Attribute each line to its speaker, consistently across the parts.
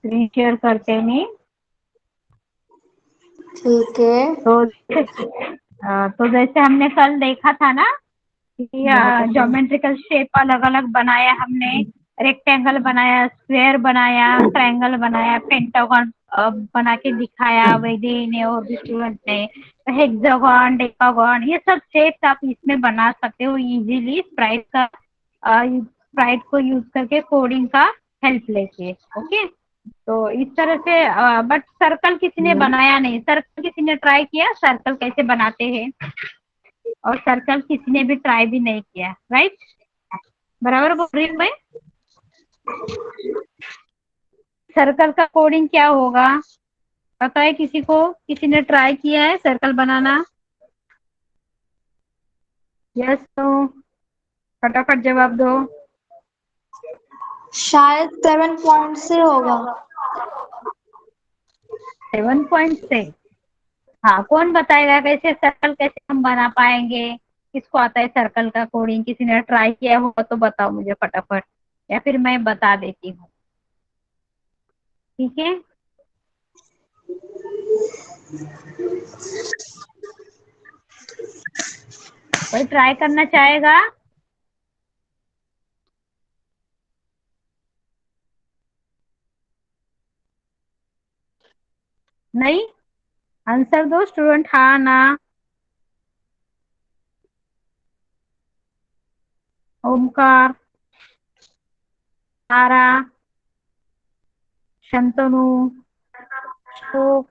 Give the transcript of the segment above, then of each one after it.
Speaker 1: Screen share करते नहीं।
Speaker 2: ठीक है।
Speaker 1: तो जैसे हमने कल देखा था ना कि ज्योमेट्रिकल शेप अलग अलग बनाया हमने। रेक्टेंगल बनाया, स्क्वायर बनाया, ट्रायंगल बनाया, पेंटागन बना के दिखाया वैदे ने और भी स्टूडेंट ने। हेक्सागन, डेकागन, ये सब शेप्स आप इसमें बना सकते हो इजीली स्प्राइट को यूज करके कोडिंग का हेल्प लेके। ओके, तो इस तरह से बट सर्कल किसी ने बनाया नहीं। सर्कल किसी ने ट्राई किया सर्कल कैसे बनाते हैं? और सर्कल किसी ने भी ट्राई भी नहीं किया, राइट? बराबर बोल रही हूँ मैं? सर्कल का कोडिंग क्या होगा पता है किसी को? किसी ने ट्राई किया है सर्कल बनाना? यस, तो फटाफट जवाब दो।
Speaker 2: शायद 7 पॉइंट से होगा।
Speaker 1: 7 पॉइंट से? हाँ, कौन बताएगा कैसे सर्कल कैसे हम बना पाएंगे? किसको आता है सर्कल का कोडिंग? किसी ने ट्राई किया हो तो बताओ मुझे फटाफट, या फिर मैं बता देती हूँ। ठीक है, कोई ट्राई करना चाहेगा? नहीं? आंसर दो स्टूडेंट, हाँ ना? ओमकार, तारा, शंतनु, श्लोक,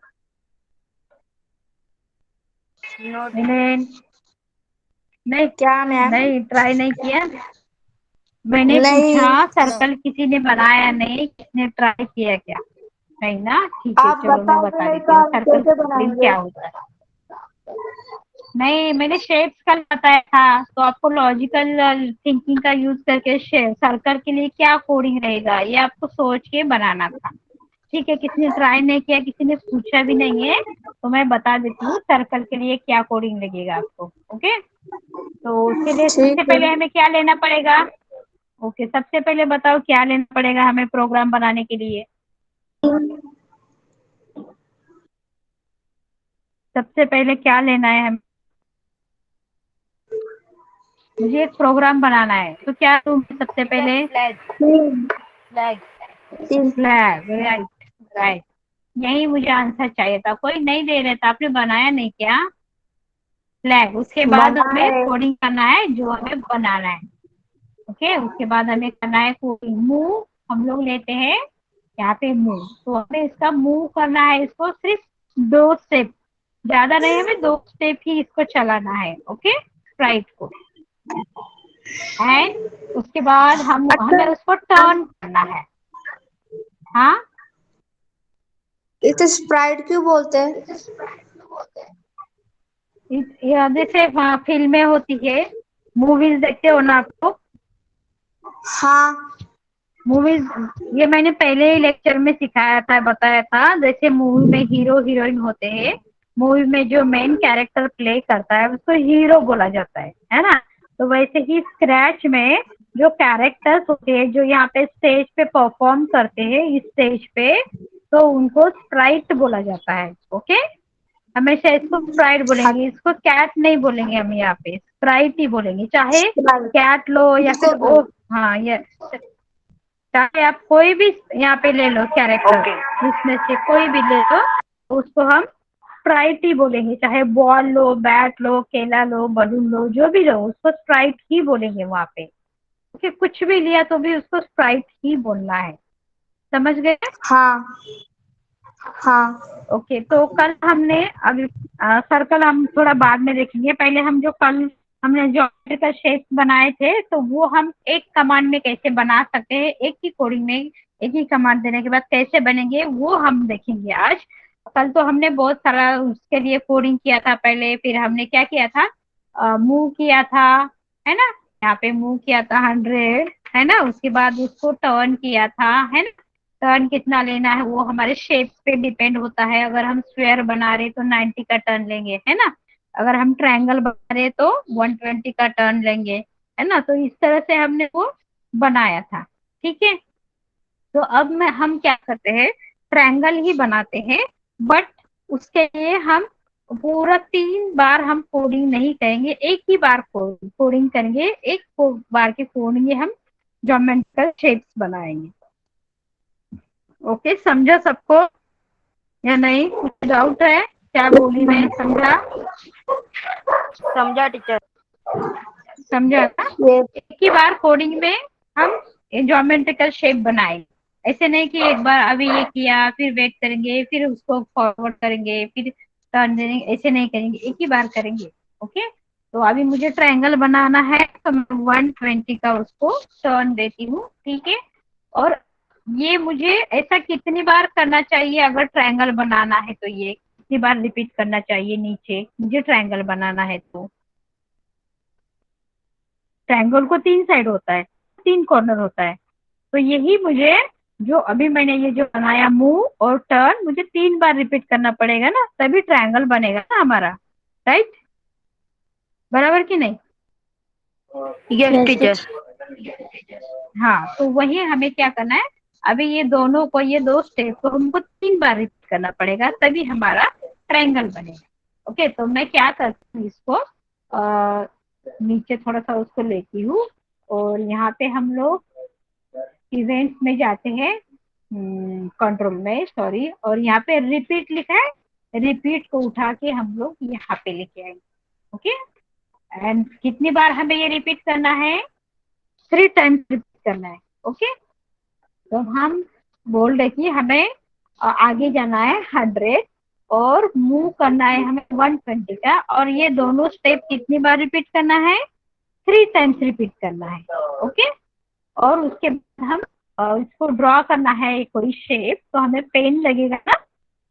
Speaker 1: मिलन। नहीं?
Speaker 2: क्या मैम?
Speaker 1: नहीं ट्राई नहीं किया? मैंने पूछा
Speaker 2: नहीं।
Speaker 1: सर्कल किसी ने बनाया नहीं, किसने ट्राई किया क्या? नहीं ना? ठीक है,
Speaker 2: आप
Speaker 1: चलो मैं
Speaker 2: बताओगे
Speaker 1: बता
Speaker 2: नहीं
Speaker 1: देती
Speaker 2: तो
Speaker 1: हूँ
Speaker 2: आप
Speaker 1: सर्कल
Speaker 2: कैसे
Speaker 1: कोडिंग
Speaker 2: बनाएंगे?
Speaker 1: क्या होता है। नहीं, मैंने शेप्स का बताया था, तो आपको लॉजिकल थिंकिंग का यूज करके सर्कल के लिए क्या कोडिंग रहेगा ये आपको सोच के बनाना था। ठीक है, किसी ने ट्राई नहीं किया, किसी ने पूछा भी नहीं है, तो मैं बता देती हूँ सर्कल के लिए क्या कोडिंग लगेगा आपको। ओके, तो उसके लिए सबसे
Speaker 2: ठीक है।
Speaker 1: पहले हमें क्या लेना पड़ेगा? ओके, सबसे पहले बताओ क्या लेना पड़ेगा हमें प्रोग्राम बनाने के लिए? सबसे पहले क्या लेना है हमें? मुझे एक प्रोग्राम बनाना है, तो क्या लूँ सबसे पहले?
Speaker 2: तीन।
Speaker 1: फ्लैग।
Speaker 2: तीन।
Speaker 1: Flag, right. राइट, यही मुझे आंसर चाहिए था, कोई नहीं दे रहा था। आपने बनाया नहीं क्या फ्लैग? उसके बाद
Speaker 2: बना
Speaker 1: हमें
Speaker 2: है।
Speaker 1: कोडिंग करना है जो हमें बनाना है। ओके, उसके बाद हमें करना है कोडिंग। मूव हम लोग लेते हैं यहाँ पे मूव, तो हमें इसका मूव करना है, इसको सिर्फ 2 स्टेप, ज्यादा नहीं, हमें 2 स्टेप ही इसको चलाना है। ओके, स्प्राइट को। एंड उसके बाद हम
Speaker 2: अच्छा,
Speaker 1: हमें उसको टर्न करना है। हाँ,
Speaker 2: इसे स्प्राइट क्यों बोलते हैं?
Speaker 1: जैसे फिल्में होती है, मूवीज देखते हो ना आप लोग?
Speaker 2: हाँ।
Speaker 1: मूवीज, ये मैंने पहले ही लेक्चर में सिखाया था, बताया था। जैसे मूवी में हीरो हीरोइन होते हैं, मूवी में जो मेन कैरेक्टर प्ले करता है उसको हीरो बोला जाता है ना? तो वैसे ही स्क्रैच में जो कैरेक्टर्स होते हैं जो यहाँ पे स्टेज पे परफॉर्म करते हैं इस स्टेज पे, तो उनको स्प्राइट बोला जाता है। ओके, हमेशा इसको स्प्राइट बोलेंगे, इसको कैट नहीं बोलेंगे, हम यहाँ पे स्प्राइट ही बोलेंगे। चाहे
Speaker 2: स्प्राइट
Speaker 1: कैट लो या
Speaker 2: इसको
Speaker 1: फिर
Speaker 2: बोल।
Speaker 1: ओ, हाँ, ये चाहे आप कोई भी यहाँ पे ले लो कैरेक्टर,
Speaker 2: ओके।
Speaker 1: इसमें से कोई भी ले लो, तो उसको हम स्प्राइट ही बोलेंगे। चाहे बॉल लो, बैट लो, केला लो, बलून लो, जो भी लो, उसको स्प्राइट ही बोलेंगे वहां पे। ओके, कुछ भी लिया तो भी उसको स्प्राइट ही बोलना है। समझ गए?
Speaker 2: हाँ। हाँ।
Speaker 1: ओके, तो कल हमने अभी सर्कल हम थोड़ा बाद में देखेंगे। पहले हम जो कल हमने ज्योमेट्रिकल शेप बनाए थे, तो वो हम एक कमांड में कैसे बना सकते हैं, एक ही कोडिंग में एक ही कमांड देने के बाद कैसे बनेंगे, वो हम देखेंगे आज। कल तो हमने बहुत सारा उसके लिए कोडिंग किया था पहले, फिर हमने क्या किया था, मूव किया था, है ना? यहाँ पे मूव किया था 100, है ना? उसके बाद उसको टर्न किया था, है ना? टर्न कितना लेना है वो हमारे शेप पे डिपेंड होता है। अगर हम स्क्वायर बना रहे तो 90 का टर्न लेंगे, है ना? अगर हम ट्रायंगल बना रहे तो 120 का टर्न लेंगे, है ना? तो इस तरह से हमने वो बनाया था। ठीक है, तो अब मैं हम क्या करते हैं, ट्रायंगल ही बनाते हैं, बट उसके लिए हम पूरा 3 बार हम कोडिंग नहीं करेंगे, एक ही बार कोडिंग करेंगे, एक बार के कोडिंग हम ज्योमेट्रिकल शेप्स बनाएंगे। ओके, समझा सबको या नहीं? कुछ डाउट है? क्या बोली मैं, समझा?
Speaker 3: समझा टीचर।
Speaker 1: समझा ना?
Speaker 2: ये
Speaker 1: एक ही बार कोडिंग में हम ज्योमेट्रिकल शेप बनाएंगे, ऐसे नहीं कि एक बार अभी ये किया फिर वेट करेंगे फिर उसको फॉरवर्ड करेंगे फिर टर्न देंगे, ऐसे नहीं करेंगे, एक ही बार करेंगे। ओके, तो अभी मुझे ट्रायंगल बनाना है तो मैं 120 का उसको टर्न देती हूँ, ठीक है। और ये मुझे ऐसा कितनी बार करना चाहिए अगर ट्रायंगल बनाना है, तो ये कितनी बार रिपीट करना चाहिए नीचे मुझे ट्रायंगल बनाना है? तो ट्रायंगल को 3 साइड होता है, 3 कॉर्नर होता है, तो यही मुझे जो अभी मैंने ये जो बनाया मूव और टर्न, मुझे 3 बार रिपीट करना पड़ेगा ना, तभी ट्रायंगल बनेगा ना हमारा, राइट? बराबर कि नहीं?
Speaker 3: Yes teacher.
Speaker 1: हाँ, तो वही हमें क्या करना है, अभी ये दोनों को, ये 2 स्टेप को हमको 3 बार रिपीट करना पड़ेगा तभी हमारा ट्रायंगल बनेगा। ओके, तो मैं क्या करती हूँ, इसको नीचे थोड़ा सा उसको लेती हूँ और यहाँ पे हम लोग इवेंट्स में जाते हैं, कंट्रोल में, सॉरी, और यहाँ पे रिपीट लिखा है, रिपीट को उठा के हम लोग यहाँ पे लेके आएंगे। ओके, एंड कितनी बार हमें ये रिपीट करना है? 3 टाइम्स रिपीट करना है। ओके, तो हम बोल रहे कि हमें आगे जाना है 100 और मूव करना है हमें 120 का, और ये दोनों स्टेप कितनी बार रिपीट करना है? 3 टाइम्स रिपीट करना है। ओके, और उसके बाद हम इसको ड्रॉ करना है कोई शेप, तो हमें पेन लगेगा ना,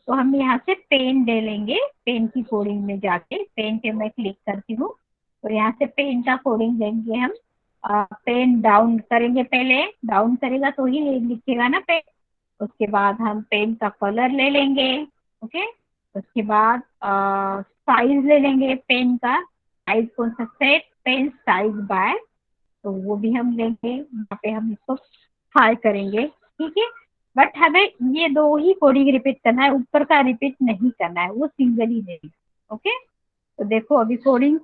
Speaker 1: तो हम यहाँ से पेन ले लेंगे, पेन की कोडिंग में जाके पेन पे मैं क्लिक करती हूँ, तो यहाँ से पेन का कोडिंग लेंगे हम। पेन डाउन करेंगे, पहले डाउन करेगा तो ही लिखेगा ना पेन। उसके बाद हम पेन का कलर ले लेंगे। ओके, उसके बाद साइज ले लेंगे पेन का, साइज कौन सा? सेट पेन साइज बाय, तो वो भी हम लेंगे, यहाँ पे हम इसको हाई करेंगे, ठीक है। बट हमें ये 2 ही कोडिंग रिपीट करना है, ऊपर का रिपीट नहीं करना है, वो सिंगल ही लेंगे। ओके, तो देखो अभी कोडिंग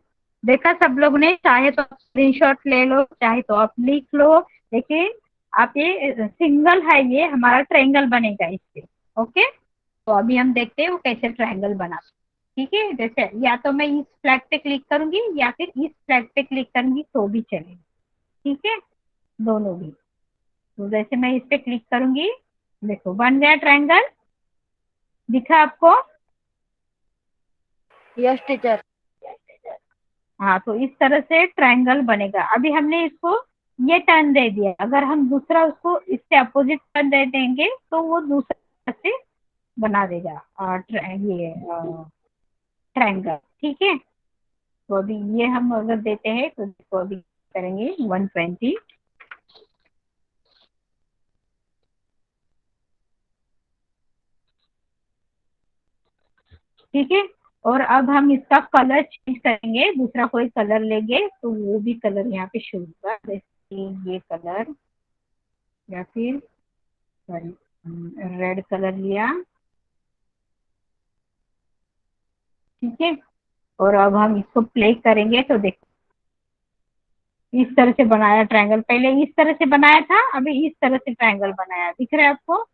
Speaker 1: देखा सब लोग ने, चाहे तो स्क्रीनशॉट ले लो चाहे तो आप लिख लो, लेकिन आप ये सिंगल है, ये हमारा ट्रायंगल बनेगा इससे। ओके, तो अभी हम देखते हैं वो कैसे ट्रायंगल बनाते, ठीक है। जैसे या तो मैं इस फ्लैग पे क्लिक करूंगी या फिर इस फ्लैग पे क्लिक करूंगी तो भी चलेगा, ठीक है, दोनों भी। तो जैसे मैं इस पे क्लिक करूंगी, देखो बन गया ट्रायंगल, दिखा आपको?
Speaker 3: Yes teacher.
Speaker 1: हाँ, तो इस तरह से ट्रायंगल बनेगा। अभी हमने इसको ये टर्न दे दिया, अगर हम दूसरा उसको इससे अपोजिट टर्न दे देंगे तो वो दूसरा से बना देगा ये ट्रायंगल, ठीक है। तो अभी ये हम अगर देते हैं तो देखो अभी करेंगे 120, ठीक है। और अब हम इसका कलर चेंज करेंगे, दूसरा कोई कलर लेंगे तो वो भी कलर यहाँ पे शो होगा, जैसे ये कलर या फिर सॉरी रेड कलर लिया, ठीक है। और अब हम इसको प्ले करेंगे तो देखो इस तरह से बनाया ट्रायंगल, पहले इस तरह से बनाया था, अभी इस तरह से ट्रायंगल बनाया, दिख रहा है आपको?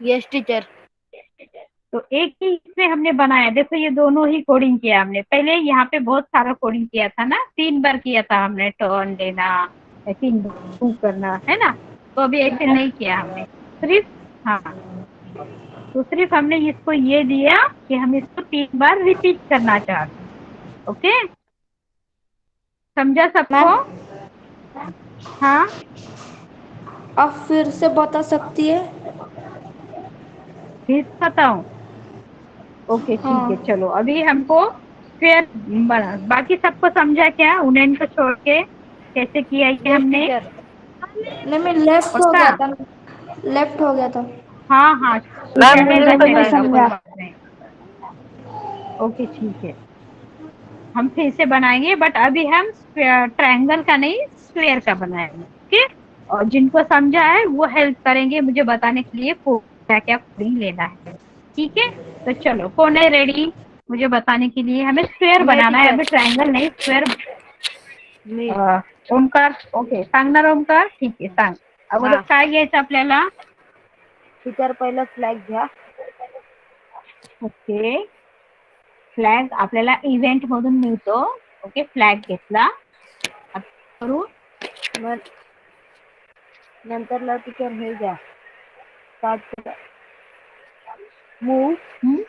Speaker 3: Yes teacher.
Speaker 1: तो एक ही इसमें हमने बनाया, देखो ये दोनों ही कोडिंग किया हमने, पहले यहाँ पे बहुत सारा कोडिंग किया था ना, 3 बार किया था हमने, टर्न देना, 3 बार मूव करना है ना, तो अभी ऐसे नहीं किया हमने, सिर्फ, हाँ, तो सिर्फ हमने इसको ये दिया कि हम इसको 3 बार रिपीट करना चाहते हैं। ओके, समझा सबको?
Speaker 2: मैम
Speaker 1: हाँ,
Speaker 2: आप फिर से बता सकती है?
Speaker 1: फिर बताऊं? ओके ठीक है,
Speaker 2: हाँ।
Speaker 1: चलो अभी हमको फिर बाकी सबको समझा क्या, उन्हें को छोड़ के कैसे किया ये
Speaker 3: यस
Speaker 1: हमने?
Speaker 3: टीचर।
Speaker 2: नहीं, मैं लेफ्ट हो
Speaker 1: पक्का?
Speaker 2: गया था, लेफ्ट हो गया था।
Speaker 1: हाँ हाँ,
Speaker 3: मैम मुझे
Speaker 1: चलेगा
Speaker 3: भी पता
Speaker 2: नहीं
Speaker 3: है।
Speaker 1: चलेगा, कोई
Speaker 2: समझा।
Speaker 1: बात नहीं। ओके ठीक है, हम फिर से बनाएंगे, बट अभी हम ट्रायंगल का नहीं स्क्वायर का बनाएंगे, ठीक है। और जिनको समझा है वो हेल्प करेंगे मुझे बताने के लिए क्या क्या कोडिंग लेना है। ठीक है, तो चलो कौन है रेडी मुझे बताने के लिए? हमें स्क्वायर
Speaker 3: मैं
Speaker 1: बनाना है,
Speaker 3: टीचर।
Speaker 1: अभी ट्रायंगल नहीं, स्क्वायर।
Speaker 3: मी।
Speaker 1: ओमकार, ओके सांगणार ओमकार? ठीक आहे सांग. अगोदर
Speaker 3: हा
Speaker 1: काय घ्यायचं आपल्याला?
Speaker 3: टीचर पहिलं फ्लॅग घ्या.
Speaker 1: ओके, फ्लॅग आपल्याला इव्हेंट मधून मिळतो. ओके, फ्लॅग घेतला. आता करू.
Speaker 3: मग नंतरला टीचर हे घ्या. Start move.
Speaker 1: हम्म,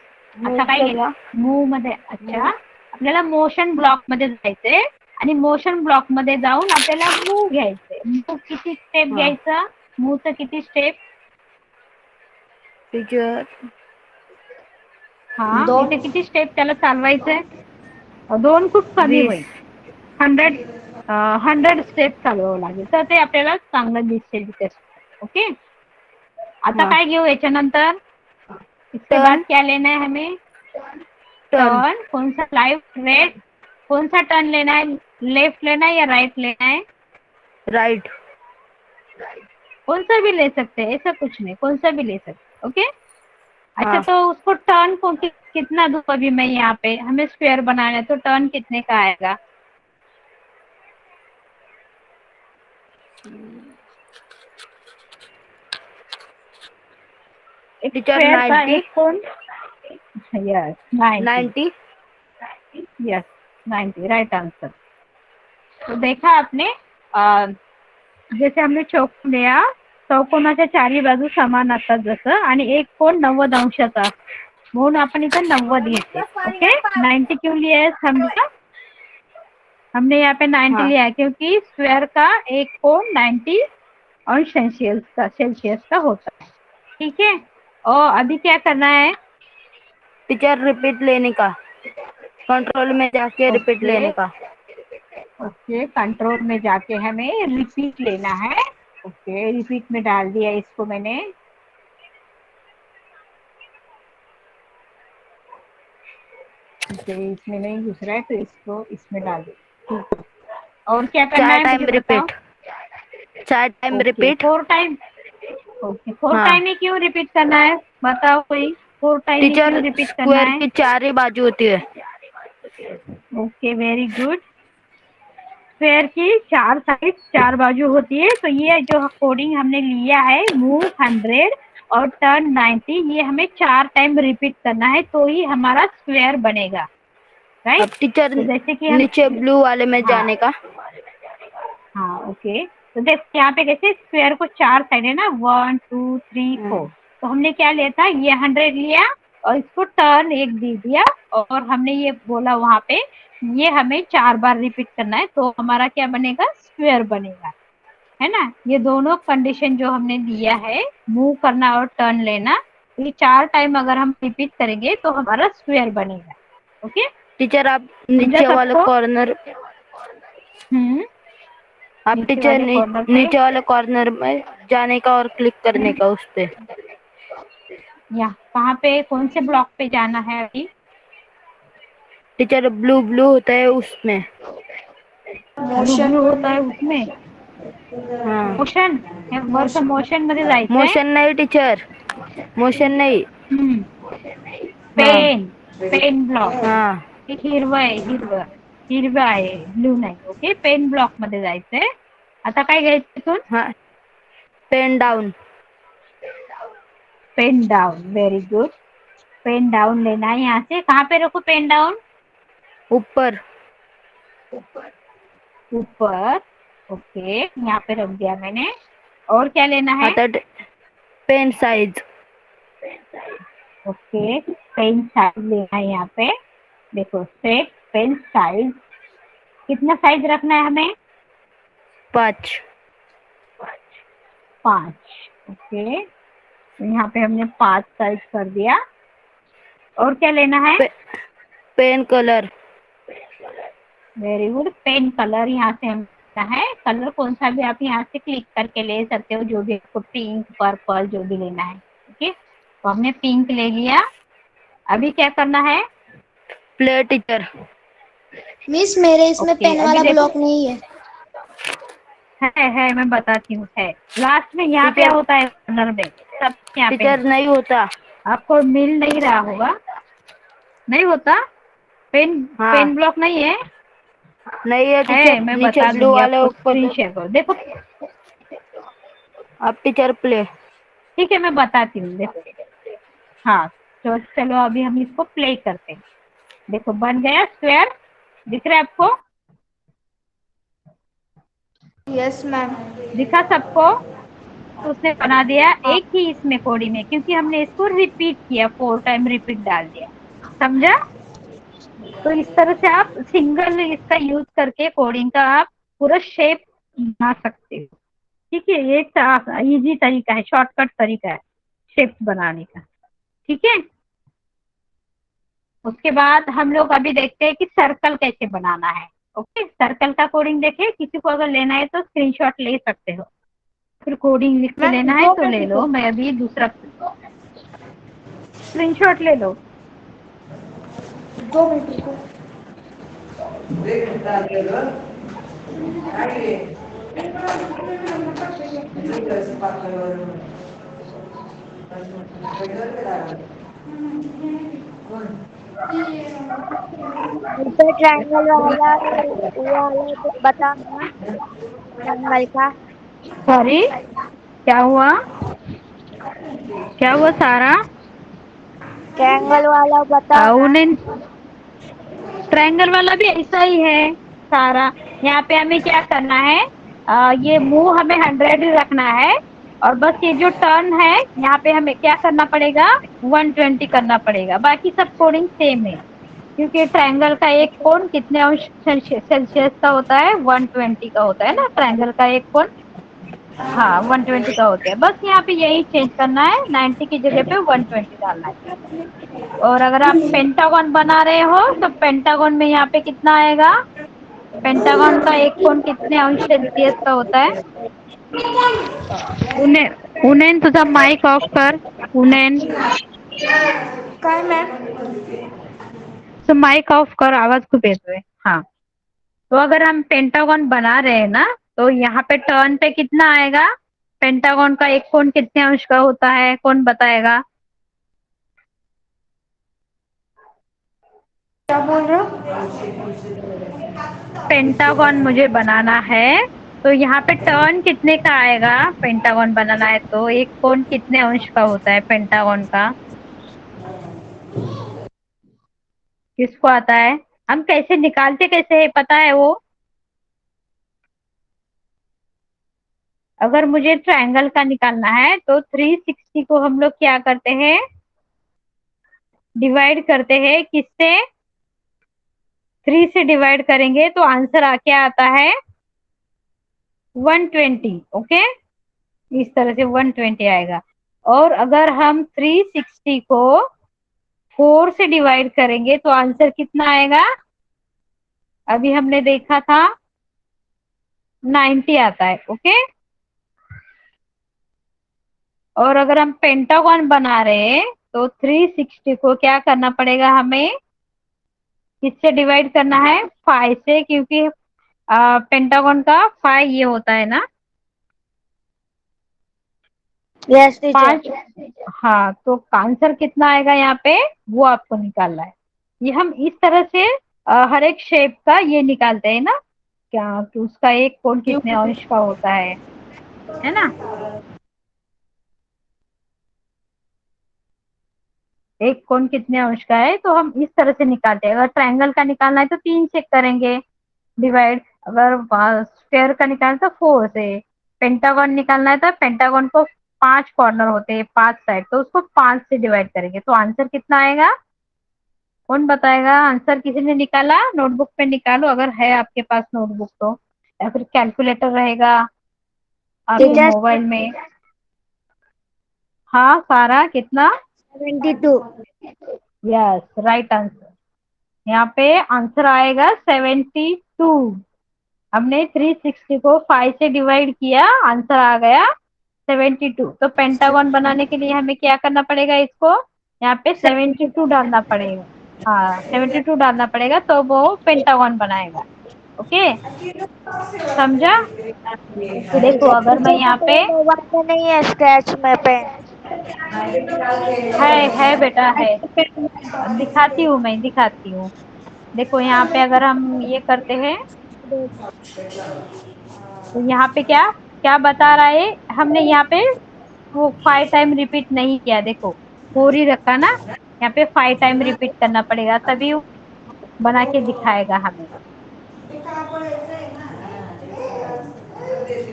Speaker 1: आता काय
Speaker 3: मूवचं
Speaker 1: घे?
Speaker 3: घ्या.
Speaker 1: मूव मध्ये, अच्छा
Speaker 3: मूव.
Speaker 1: आपल्याला मोशन ब्लॉक मध्ये जायचंय आणि मोशन ब्लॉक मध्ये जाऊन आपल्याला मूव घ्यायचंय. मूव किती स्टेप
Speaker 3: हा
Speaker 1: घ्यायचं? मूवचं किती स्टेप?
Speaker 3: टीचर
Speaker 1: हा,
Speaker 2: दोन.
Speaker 1: इथे किती स्टेप त्याला चालवायचंय? 2 खूप कमी
Speaker 3: 20.
Speaker 1: होईल. 100 स्टेप चालवावं लागेल तर ते आपल्याला चांगलं दिसेल तिथे. ओके, आता
Speaker 3: हा
Speaker 1: काय घेऊ याच्यानंतर? इसके बाद
Speaker 3: टर्न.
Speaker 1: क्या लेना है हमें?
Speaker 3: टर्न.
Speaker 1: टर्न. कौन सा लेफ्ट, कौन सा टर्न लेना है? लेफ्ट लेना है या राइट लेना है?
Speaker 3: राइट.
Speaker 1: कौन सा भी ले सकते हैं, ऐसा कुछ नहीं, कौन सा भी ले सकते हैं। ओके, अच्छा
Speaker 3: हाँ
Speaker 1: तो उसको टर्न को कितना दूं अभी मैं? यहाँ पे हमें स्क्वायर बनाना है तो टर्न कितने का आएगा? एक
Speaker 3: टीचर
Speaker 1: स्क्वायर का
Speaker 3: 90.
Speaker 1: एक कोण? यस 90,
Speaker 3: 90.
Speaker 1: Yes 90 right answer. तो देखा आपने, जैसे हमने चौकोन लिया, चौकोनाच्या चारही बाजू समान असतात जसं, आणि एक कोण 90 अंशाचा, म्हणून आपण इथं 90 घेते. ओके, 90 क्यों लिया है हमने यहाँ पे 90
Speaker 3: हाँ
Speaker 1: लिया है क्योंकि स्क्वायर का एक कोण 90 अंश सेल्सियस का होता है. ठीक है, और अभी क्या करना है?
Speaker 3: टीचर रिपीट लेने का. कंट्रोल में जाके रिपीट
Speaker 1: ओके,
Speaker 3: लेने का.
Speaker 1: ओके कंट्रोल में जाके हमें रिपीट लेना है. ओके, रिपीट में डाल दिया इसको मैंने. ओके, इसमें नहीं घुस रहा है तो इसको इसमें डाल दो. ठीक है, और क्या करना
Speaker 3: 4
Speaker 1: है
Speaker 3: टाइम
Speaker 1: मुझे बताओ?
Speaker 3: Repeat. 4 time
Speaker 1: okay,
Speaker 3: repeat.
Speaker 1: 4 time. Okay, 4
Speaker 3: हाँ
Speaker 1: टाइम ही क्यों रिपीट करना है बताओ कोई? 4 टाइम ही
Speaker 3: टीचर
Speaker 1: क्यों रिपीट करना
Speaker 3: स्क्वायर
Speaker 1: है?
Speaker 3: की 4 ही बाजू होती है.
Speaker 1: Okay, very good. स्क्वायर की 4 साइड 4 बाजू होती है, तो ये जो कोडिंग हमने लिया है मूव 100 और टर्न 90, ये हमें 4 टाइम रिपीट करना है तो ही हमारा स्क्वायर बनेगा. राइट,
Speaker 3: अब टीचर
Speaker 1: तो जैसे कि हम,
Speaker 3: नीचे ब्लू वाले में
Speaker 1: हाँ
Speaker 3: जाने का.
Speaker 1: हाँ ओके, तो देख यहाँ पे कैसे स्क्वायर को 4 साइड है ना, 1 2 3 4, तो हमने क्या लिया था? ये 100 लिया और इसको टर्न एक दे दिया, और हमने ये बोला वहां पे ये हमें 4 बार रिपीट करना है तो हमारा क्या बनेगा? स्क्वायर बनेगा. है ना, ये दोनों कंडीशन जो हमने दिया है, मूव करना और टर्न लेना, ये 4 टाइम अगर हम रिपीट करेंगे तो हमारा स्क्वायर बनेगा. ओके,
Speaker 3: टीचर आप
Speaker 1: समझा
Speaker 3: नीचे वाले
Speaker 1: सबको?
Speaker 3: कॉर्नर.
Speaker 1: हम्म,
Speaker 3: आप
Speaker 1: नीचे
Speaker 3: टीचर
Speaker 1: वाले कॉर्नर पे,
Speaker 3: नीचे वाले कॉर्नर में जाने का और क्लिक करने का उस पे.
Speaker 1: या कहाँ पे, कौन से ब्लॉक पे जाना है अभी?
Speaker 3: टीचर ब्लू ब्लू होता है उसमें.
Speaker 1: Blue
Speaker 2: motion.
Speaker 1: ब्लू होता है उसमें?
Speaker 3: हाँ
Speaker 1: मोशन, वरचं मोशन मध्ये जायचंय.
Speaker 3: मोशन नहीं टीचर. मोशन नहीं. हाँ
Speaker 1: पेन, पेन ब्लॉक.
Speaker 3: हाँ
Speaker 1: एक हिरवं आहे, हिरवं आहे, ब्लू नाही. ओके, पेन ब्लॉक मध्ये जायचंय. आता काय घ्यायचं तिथून?
Speaker 3: हाँ pen down.
Speaker 1: Pen down, very good. Pen down लेना है यहाँ से. कहाँ पे रखो पेन डाउन?
Speaker 3: ऊपर.
Speaker 1: ऊपर. ओके, यहाँ पे रख दिया मैंने. और क्या लेना है?
Speaker 3: आता pen size.
Speaker 1: Okay, pen size लेना है यहाँ पे. देखो सेट पेन साइज, कितना साइज रखना है हमें?
Speaker 3: 5.
Speaker 1: 5. ओके, तो यहाँ पे हमने 5 साइज कर दिया. और क्या लेना है?
Speaker 3: Pen colour.
Speaker 1: Very good, pen colour यहाँ से हम लेना है. कलर कौन सा भी आप यहाँ से क्लिक करके ले सकते हो, जो भी आपको पिंक पर्पल जो भी लेना है. ओके, तो हमने पिंक ले लिया. अभी क्या करना है?
Speaker 3: Play teacher.
Speaker 2: मिस मेरे इसमें
Speaker 1: ओके,
Speaker 2: पेन
Speaker 1: अभी
Speaker 2: वाला
Speaker 1: देखो.
Speaker 2: ब्लॉक नहीं है.
Speaker 1: है, मैं बताती हूँ। है लास्ट में, यहाँ पे
Speaker 3: टीचर
Speaker 1: होता है कॉर्नर में, सब यहाँ पे
Speaker 3: टीचर
Speaker 1: है।
Speaker 3: नहीं होता।
Speaker 1: आपको मिल नहीं रहा होगा, नहीं होता। पेन
Speaker 3: हाँ
Speaker 1: पेन ब्लॉक नहीं है?
Speaker 3: नहीं है टीचर,
Speaker 1: मैं
Speaker 3: नीचे
Speaker 1: बता
Speaker 3: ब्लू
Speaker 1: दूंगी
Speaker 3: वाले
Speaker 1: आपको,
Speaker 3: ऊपर।
Speaker 1: स्क्रीन शेयर करो, देखो।
Speaker 3: अब टीचर प्ले।
Speaker 1: ठीक है, मैं बताती हूँ, देखो। हाँ, तो चलो अभी हम इसको प्ले करते हैं। देखो बन गया स्क्वायर, दिख रहा है आपको?
Speaker 2: Yes ma'am.
Speaker 1: दिखा सबको? तो उसने बना दिया
Speaker 2: हाँ।
Speaker 1: एक ही इसमें कोडी में, क्योंकि हमने इसको रिपीट किया, 4 टाइम रिपीट डाल दिया। समझा? तो इस तरह से आप सिंगल इसका यूज करके कोडिंग का आप पूरा शेप बना सकते हो। ठीक है, ये इजी तरीका है, शॉर्टकट तरीका है शेप बनाने का। ठीक है, उसके बाद हम लोग अभी देखते हैं कि सर्कल कैसे बनाना है। ओके, सर्कल का कोडिंग देखे, किसी को अगर लेना है तो स्क्रीनशॉट ले सकते हो, फिर कोडिंग लिख के
Speaker 2: मैम
Speaker 1: लेना है
Speaker 2: दो
Speaker 1: तो ले
Speaker 2: मिनट
Speaker 1: लो।
Speaker 2: रुको।
Speaker 1: मैं अभी दूसरा स्क्रीनशॉट ले लो।
Speaker 2: 2 मिनट रुको।
Speaker 4: ऊपर ट्रायंगल वाला वाला बताना, ट्रायंगल का।
Speaker 1: सॉरी, क्या हुआ? क्या हुआ सारा?
Speaker 4: ट्रायंगल वाला बताओ ना।
Speaker 1: उन्हें ट्रायंगल वाला भी ऐसा ही है सारा। यहाँ पे हमें क्या करना है, ये मुंह हमें 100 रखना है, और बस ये जो टर्न है यहाँ पे हमें क्या करना पड़ेगा, 120 करना पड़ेगा। बाकी सब कोडिंग सेम है, क्योंकि ट्रायंगल का एक कोण कितने अंश सेल्सियस का होता है, 120 का होता है ना ट्रायंगल का एक कोण। हाँ, 120 का होता है। बस यहाँ पे यही चेंज करना है, 90 की जगह पे 120 डालना है। और अगर आप पेंटागन बना रहे हो तो पेंटागन में यहाँ पे कितना आएगा, पेंटागन का एक कोण कितने अंश सेल्सियस का होता है? उन्हें उन्हें तुझा माइक ऑफ कर, उन्हें
Speaker 2: काय मैम?
Speaker 1: तो माइक ऑफ कर, आवाज खूप येतोय। हाँ, तो अगर हम पेंटागन बना रहे हैं ना, तो यहाँ पे टर्न पे कितना आएगा, पेंटागन का एक कोण कितने अंश का होता है, कौन बताएगा?
Speaker 2: क्या बोल रहे हो?
Speaker 1: पेंटागन मुझे बनाना है, तो यहाँ पे टर्न कितने का आएगा, पेंटागन बनाना है तो एक कोण कितने अंश का होता है पेंटागन का? किसको आता है? हम कैसे निकालते, कैसे है पता है वो? अगर मुझे ट्रायंगल का निकालना है तो 360 को हम लोग क्या करते हैं, डिवाइड करते हैं किससे, 3 से डिवाइड करेंगे तो आंसर क्या आता है, 120। ओके, इस तरह से 120 आएगा। और अगर हम 360 को 4 से डिवाइड करेंगे तो आंसर कितना आएगा, अभी हमने देखा था 90 आता है। ओके, और अगर हम पेंटागन बना रहे हैं तो 360 को क्या करना पड़ेगा हमें, किससे डिवाइड करना है, 5 से, क्योंकि पेंटागन का 5 ये होता है ना,
Speaker 4: यस टीचर।
Speaker 1: 5। हाँ, तो आंसर कितना आएगा यहाँ पे, वो आपको निकालना है। ये हम इस तरह से हर एक शेप का ये निकालते हैं ना, क्या कि उसका एक कोण कितने अंश का होता है ना। एक कोण कितने अंश का है, तो हम इस तरह से निकालते हैं। अगर ट्रायंगल का निकालना है तो 3 से करेंगे डिवाइड, अगर स्क्वायर का निकालना है तो 4 से, पेंटागन निकालना है तो पेंटागन को 5 कॉर्नर होते हैं, 5 साइड, तो उसको 5 से डिवाइड करेंगे तो आंसर कितना आएगा, कौन बताएगा? आंसर किसी ने निकाला, नोटबुक पे निकालो अगर है आपके पास नोटबुक तो, या फिर कैलकुलेटर रहेगा आपके
Speaker 4: टीचर
Speaker 1: मोबाइल में। हाँ सारा, कितना?
Speaker 4: 72।
Speaker 1: Yes, right answer. यहाँ पे आंसर आएगा 72। हमने 360 को 5 से डिवाइड किया, आंसर आ गया 72। तो पेंटागन बनाने के लिए हमें क्या करना पड़ेगा, इसको यहाँ पे 72 डालना पड़ेगा। हाँ, 72 डालना पड़ेगा तो वो पेंटागन बनाएगा। ओके, समझा? देखो अगर मैं यहाँ पे
Speaker 4: मोबाइल में नहीं है स्क्रैच में पेन।
Speaker 1: है बेटा है, दिखाती हूँ, मैं दिखाती हूँ। देखो यहाँ पे अगर हम ये करते हैं तो यहाँ पे क्या क्या बता रहा है, हमने यहाँ पे वो 5 टाइम रिपीट नहीं किया, देखो 4 ही रखा ना, यहाँ पे 5 टाइम रिपीट करना पड़ेगा तभी वो बना के दिखाएगा हमें।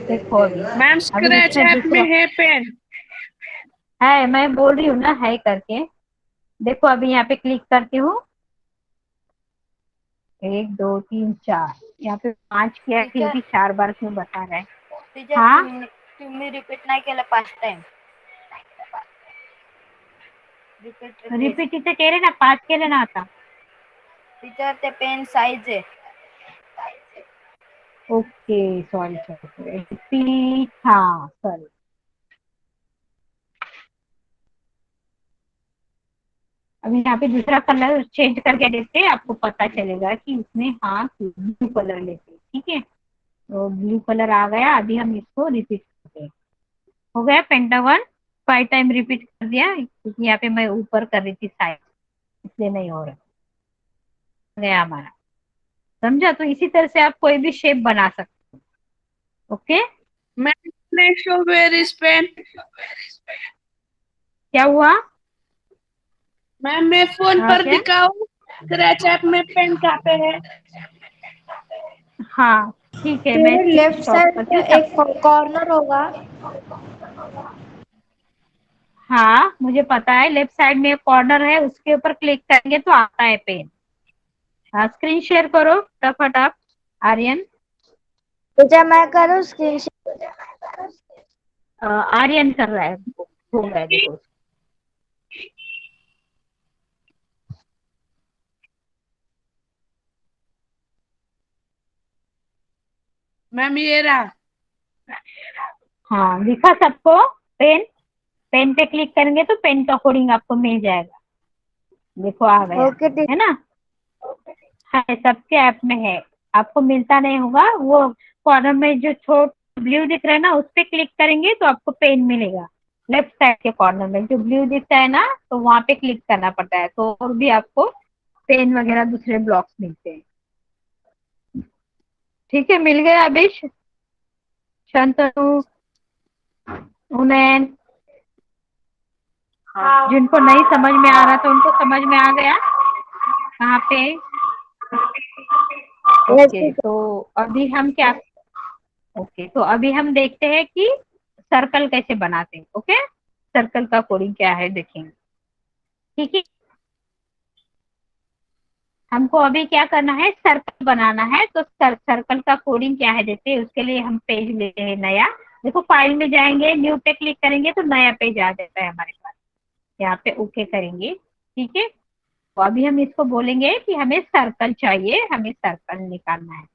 Speaker 1: देखो अभी
Speaker 5: मैम
Speaker 1: अभी
Speaker 5: स्क्रैच
Speaker 1: इसमें
Speaker 5: ऐप में
Speaker 1: दूसरा
Speaker 5: है पेन।
Speaker 1: है, मैं बोल रही हूँ ना है करके। देखो अभी यहाँ पे क्लिक करती हूँ, 1 2 3 4, यहाँ पे 5 किया फिर
Speaker 3: टीचर
Speaker 1: भी 4 बार क्यों बता रहा है?
Speaker 3: टीचर
Speaker 1: हाँ
Speaker 3: तुम्ही रिपीट नाही केलं 5 टाइम. रिपीट
Speaker 1: रिपीट इथे केले ना, 5 केले ना आता.
Speaker 3: टीचर ते पेन साइज आहे.
Speaker 1: ओके सॉरी सॉरी रिपीट, हाँ सॉरी। अभी यहाँ पे दूसरा कलर चेंज करके देते हैं, आपको पता चलेगा कि उसने हाँ ब्लू कलर लेते, ठीक है। तो ब्लू कलर आ गया, अभी हम इसको रिपीट करते हैं। हो गया पेंटागन, 5 टाइम रिपीट कर दिया क्योंकि यहाँ पे मैं ऊपर कर रही थी साइड, इसलिए नहीं हो रहा गया हमारा। समझा? तो इसी तरह से आप कोई भी शेप बना सकते हो। ओके,
Speaker 5: मैम नहीं शो वेयर इज पेन।
Speaker 1: क्या हुआ?
Speaker 5: मैम मैं फोन
Speaker 1: हाँ
Speaker 5: पर
Speaker 1: क्या?
Speaker 5: दिखाऊं स्क्रैच ऐप में पेन कहाँ पे है?
Speaker 1: हाँ ठीक है, मैं
Speaker 2: तेरे लेफ्ट
Speaker 1: स्टॉप
Speaker 2: साइड
Speaker 1: करती
Speaker 2: में
Speaker 1: हूँ
Speaker 2: एक
Speaker 1: सब।
Speaker 2: कॉर्नर होगा।
Speaker 1: हाँ मुझे पता है, लेफ्ट साइड में कॉर्नर है, उसके ऊपर क्लिक करेंगे तो आता है पेन। हाँ स्क्रीन शेयर करो फटाफट आर्यन।
Speaker 4: टीचर मैं करूँ स्क्रीन
Speaker 1: आर्यन कर रहा है, हो गया देखो।
Speaker 5: मैम ये रहा।
Speaker 1: हाँ दिखा सबको पेन? पेन पे क्लिक करेंगे तो पेन का कोडिंग आपको मिल जाएगा। देखो आ गया,
Speaker 4: ओके
Speaker 1: है ना? है सबके ऐप में है, आपको मिलता नहीं होगा। वो कॉर्नर में जो छोट ब्लू दिख रहा है ना, उस पे क्लिक करेंगे तो आपको पेन मिलेगा। लेफ्ट साइड के कॉर्नर में जो ब्लू दिखता है ना, तो वहां पे क्लिक करना पड़ता है, तो और भी आपको पेन वगैरह दूसरे ब्लॉक्स मिलते हैं। ठीक है, मिल गया अभी शांतनु, उनैन। जिनको नहीं समझ में आ रहा था उनको समझ में आ गया कहाँ पे? ओके तो अभी हम क्या, ओके तो अभी हम देखते हैं कि सर्कल कैसे बनाते हैं। ओके, सर्कल का कोडिंग क्या है देखेंगे, ठीक है। हमको अभी क्या करना है, सर्कल बनाना है, तो सर्कल का कोडिंग क्या है देखते हैं। उसके लिए हम पेज लेते हैं नया। देखो फाइल में जाएंगे, न्यू पे क्लिक करेंगे तो नया पेज आ जाता है हमारे पास। यहाँ पे ओके करेंगे, ठीक है। तो अभी हम इसको बोलेंगे कि हमें सर्कल चाहिए, हमें सर्कल निकालना है।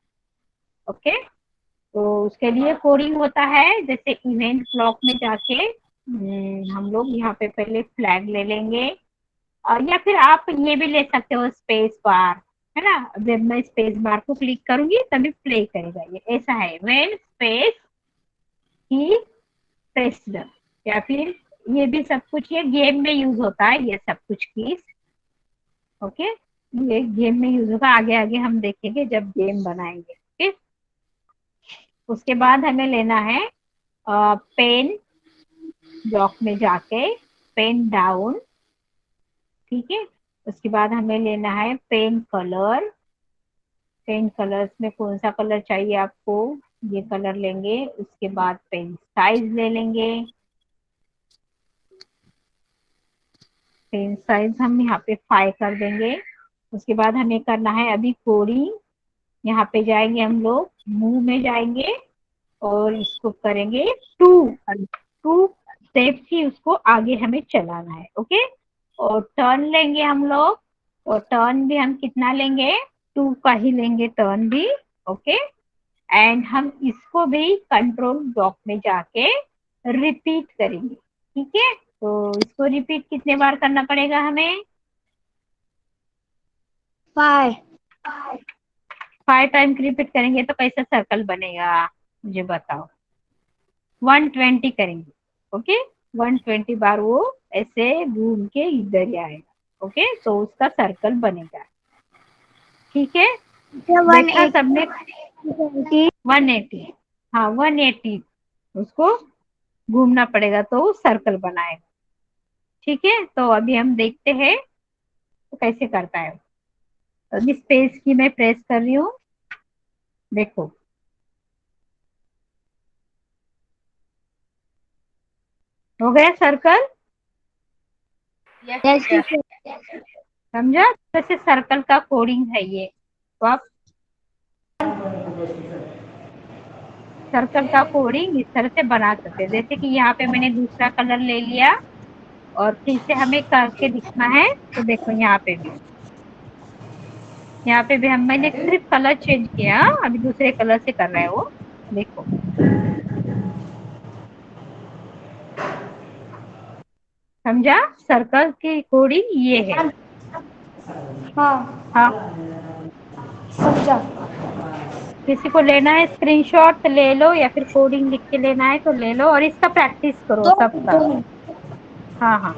Speaker 1: ओके, तो उसके लिए कोडिंग होता है, जैसे इवेंट ब्लॉक में जाके हम लोग यहाँ पे पहले फ्लैग ले लेंगे, और या फिर आप ये भी ले सकते हो स्पेस बार, है ना। जब मैं स्पेस बार को क्लिक करूंगी तभी प्ले करेगा, ये ऐसा है व्हेन स्पेस की प्रेस्ड, या फिर ये भी सब कुछ ये गेम में यूज होता है, ये सब कुछ की। ओके, ये गेम में यूज होगा, आगे आगे हम देखेंगे जब गेम बनाएंगे। ओके, उसके बाद हमें लेना है पेन ब्लॉक में जाके पेन डाउन, ठीक है। उसके बाद हमें लेना है पेन कलर। पेन कलर्स में कौन सा कलर चाहिए आपको, ये कलर लेंगे। उसके बाद पेन साइज ले लेंगे, पेन साइज हम यहाँ पे 5 कर देंगे। उसके बाद हमें करना है अभी कोडिंग, यहाँ पे जाएंगे हम लोग, मूव में जाएंगे और इसको करेंगे 2 स्टेप्स ही उसको आगे हमें चलाना है। ओके, और टर्न लेंगे हम लोग, और टर्न भी हम कितना लेंगे, 2 का ही लेंगे टर्न भी। ओके, एंड हम इसको भी कंट्रोल ब्लॉक में जाके रिपीट करेंगे, ठीक है। तो इसको रिपीट कितने बार करना पड़ेगा हमें?
Speaker 4: 5
Speaker 1: 5 टाइम रिपीट करेंगे तो कैसा सर्कल बनेगा, मुझे बताओ। 120 करेंगे, ओके। 120 बार वो ऐसे घूम के इधर ही आएगा, ओके, तो उसका सर्कल बनेगा। ठीक है, देखा सबने? 180, हाँ 180 उसको घूमना पड़ेगा तो सर्कल बनाएगा। ठीक है, तो अभी हम देखते हैं तो कैसे करता है। तो अभी स्पेस की मैं प्रेस कर रही हूँ, देखो। हो गया सर्कल,
Speaker 3: यस टीचर।
Speaker 1: समझा? वैसे सर्कल का कोडिंग है ये, तो आप सर्कल का कोडिंग इस तरह से बना सकते हैं। जैसे कि यहाँ पे मैंने दूसरा कलर ले लिया और फिर से हमें करके दिखना है, तो देखो यहाँ पे भी मैंने सिर्फ कलर चेंज किया, अभी दूसरे कलर से कर रहा है वो, देखो। समझा? सर्कल की कोडिंग ये है।
Speaker 2: हाँ
Speaker 1: हाँ,
Speaker 2: समझा।
Speaker 1: किसी को लेना है स्क्रीनशॉट तो ले लो, या फिर कोडिंग लिख के लेना है तो ले लो, और इसका प्रैक्टिस करो
Speaker 2: दो
Speaker 1: सबका।
Speaker 2: दो
Speaker 1: हाँ हाँ,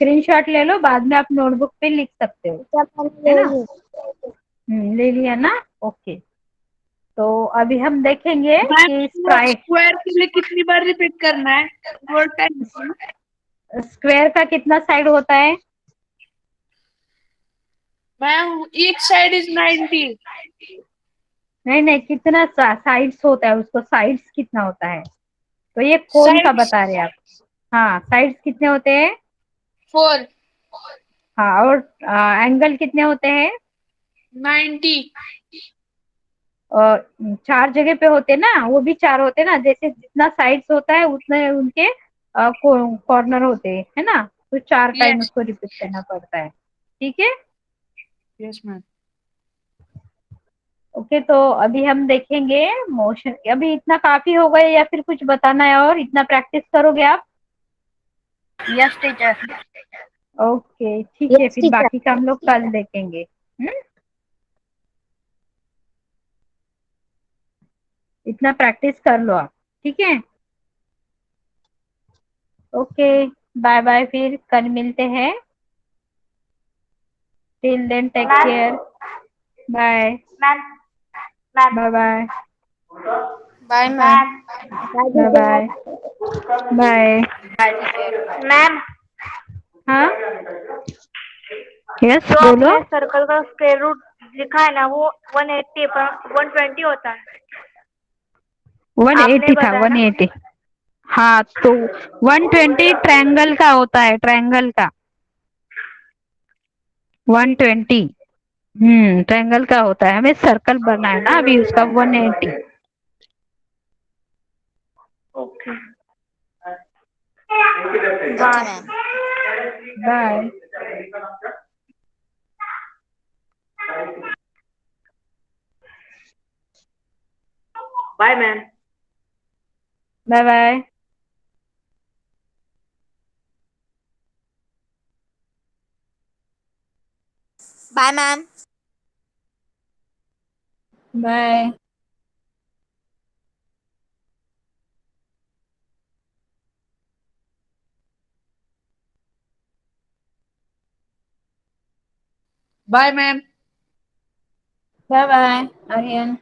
Speaker 1: स्क्रीनशॉट ले लो, बाद में आप नोटबुक पे लिख सकते हो, है ना? ले लिया ना, ओके। तो अभी हम देखेंगे
Speaker 5: मैम
Speaker 1: कि स्प्राइट
Speaker 5: स्क्वायर के लिए कितनी बार रिपीट करना है? 4 टाइम।
Speaker 1: स्क्वायर का कितना साइड होता है?
Speaker 5: Ma'am each side is 90।
Speaker 1: नहीं नहीं, कितना साइड्स होता है, उसको साइड्स कितना होता है? तो ये कौन का
Speaker 5: साइड्स
Speaker 1: बता रहे हैं आप? हाँ, साइड्स कितने होते हैं?
Speaker 5: 4।
Speaker 1: हाँ, और एंगल कितने होते हैं?
Speaker 5: 90।
Speaker 1: और 4 जगह पे होते हैं ना, वो भी 4 होते हैं ना, जैसे जितना साइड्स होता है उतने उनके कॉर्नर होते हैं, है ना? तो 4 टाइम
Speaker 5: यस
Speaker 1: उसको रिपीट करना पड़ता है। ठीक है,
Speaker 5: यस मैम।
Speaker 1: ओके। तो अभी हम देखेंगे मोशन, अभी इतना काफी हो गया या फिर कुछ बताना है और? इतना प्रैक्टिस करोगे आप?
Speaker 3: Yes teacher.
Speaker 1: ओके, ठीक है,
Speaker 4: यस
Speaker 1: फिर
Speaker 4: टीचर।
Speaker 1: बाकी का हम लोग कल देखेंगे। इतना प्रैक्टिस कर लो आप, ठीक है? ओके, बाय बाय, फिर कल मिलते हैं। Till then take care, bye
Speaker 2: ma'am ma'am
Speaker 1: bye bye
Speaker 3: bye ma'am.
Speaker 2: Ma'am
Speaker 1: bye bye bye.
Speaker 3: Bye teacher.
Speaker 2: Ma'am
Speaker 1: हाँ, यस
Speaker 2: जो
Speaker 1: बोलो।
Speaker 2: आपने सर्कल का स्क्वायर रूट लिखा है ना वो 180 पर 120 होता है। आपने
Speaker 1: 180 था,
Speaker 2: बताया ना।
Speaker 1: 180। हाँ, तो 120 ट्रायंगल का होता है, ट्रायंगल का 120। ट्रायंगल का होता है, हमें सर्कल बनना है ना अभी उसका 180।
Speaker 2: Okay
Speaker 3: okay ma'am.
Speaker 1: Bye
Speaker 2: bye ma'am.
Speaker 1: Bye bye
Speaker 3: bye ma'am.
Speaker 1: Bye
Speaker 5: bye ma'am.
Speaker 1: Bye bye Aryan.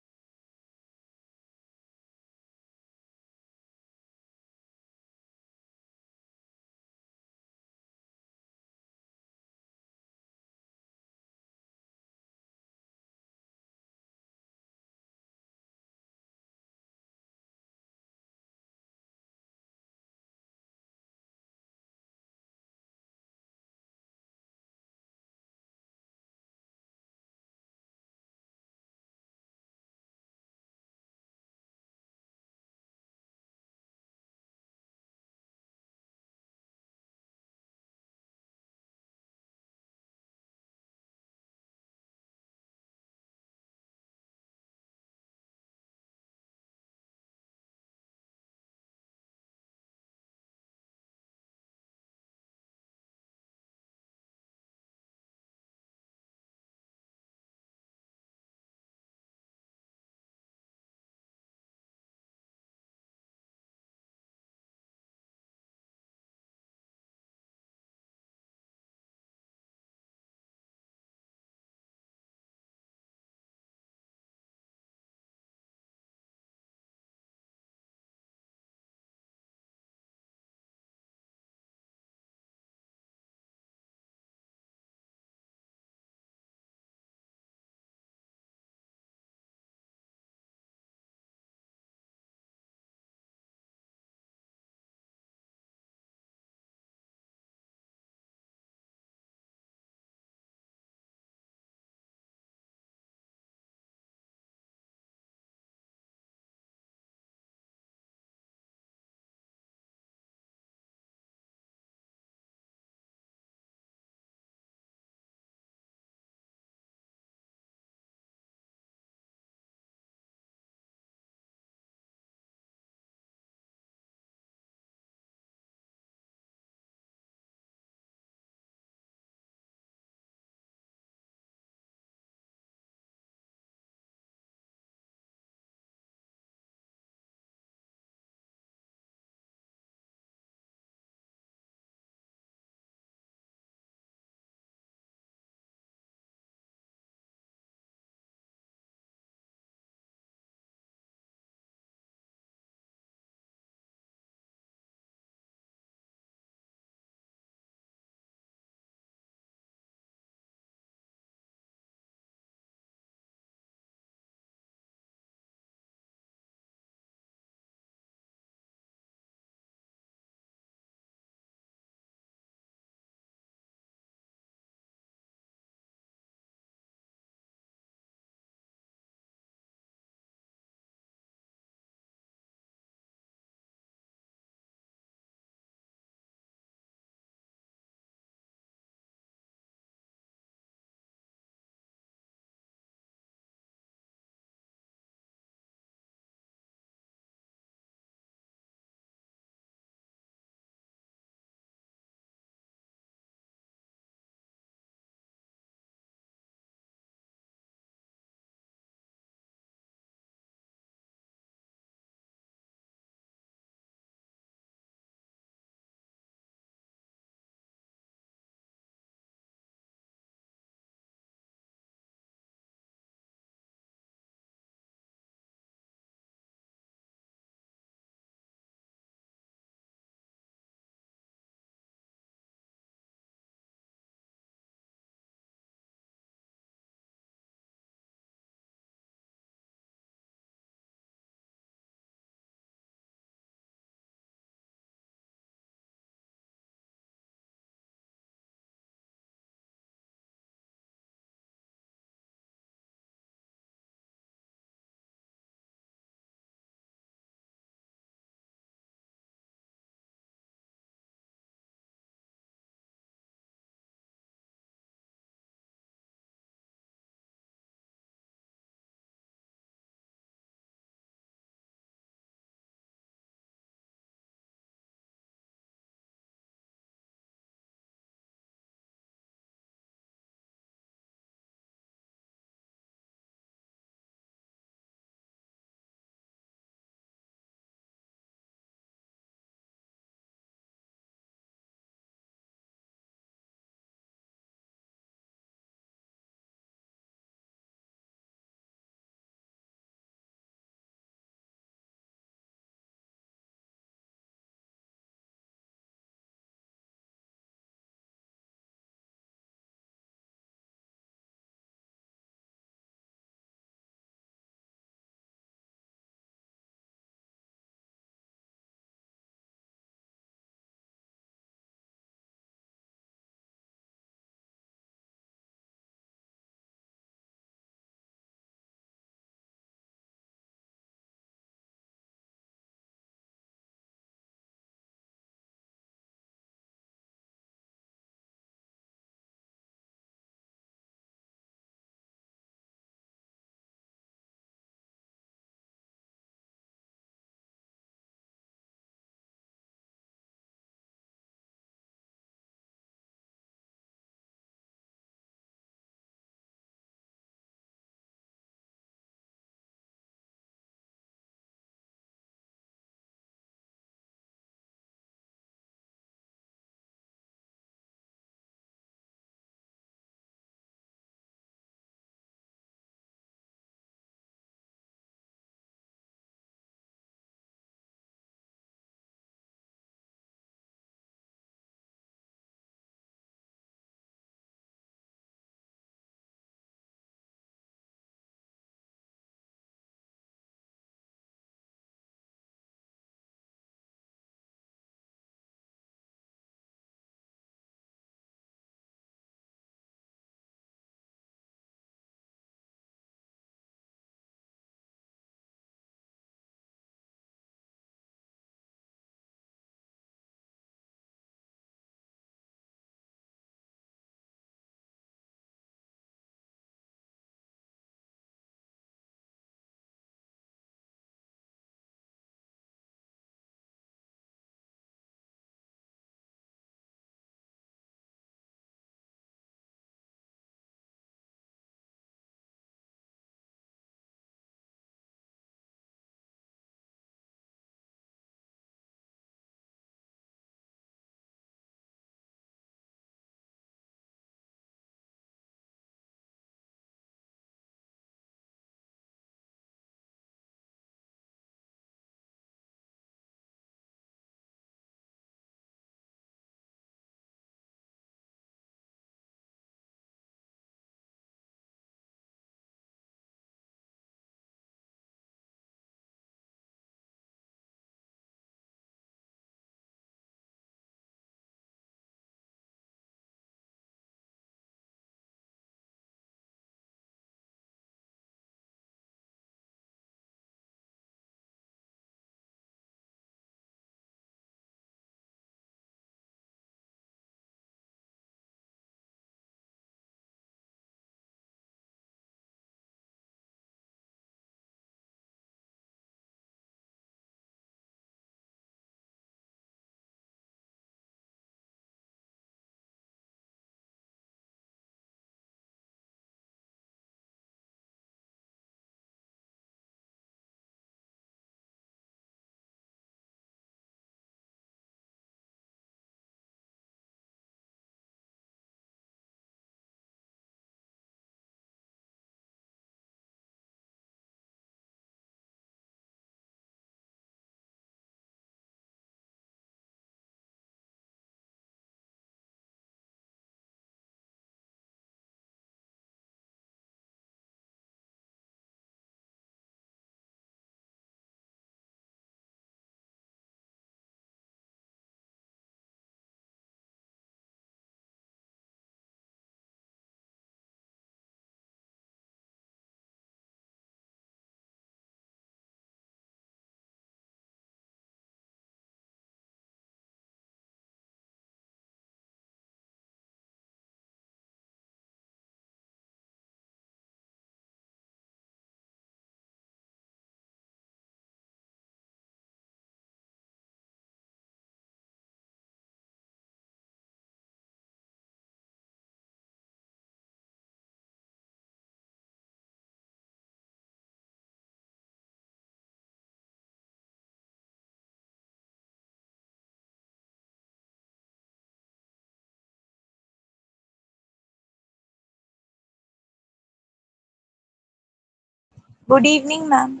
Speaker 4: Good evening, ma'am.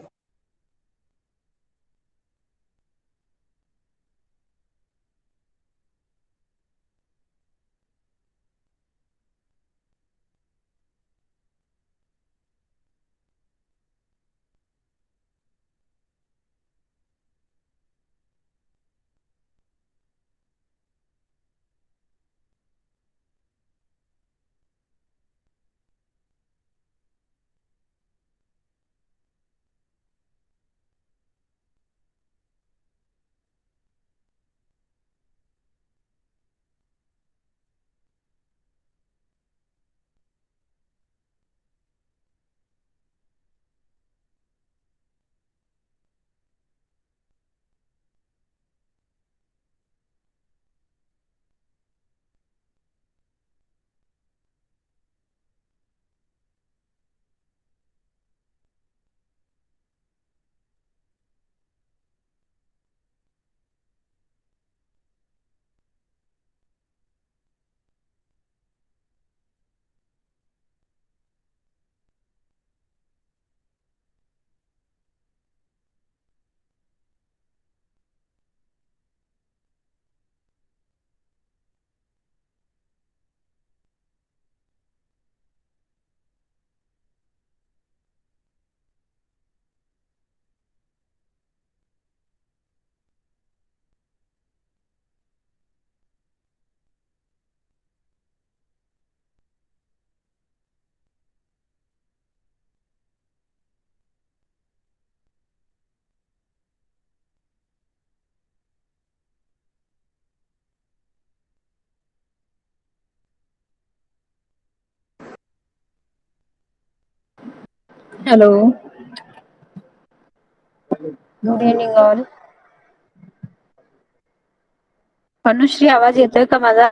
Speaker 6: Hello. Good evening all. Anushree, आवाज येतोय का माझा?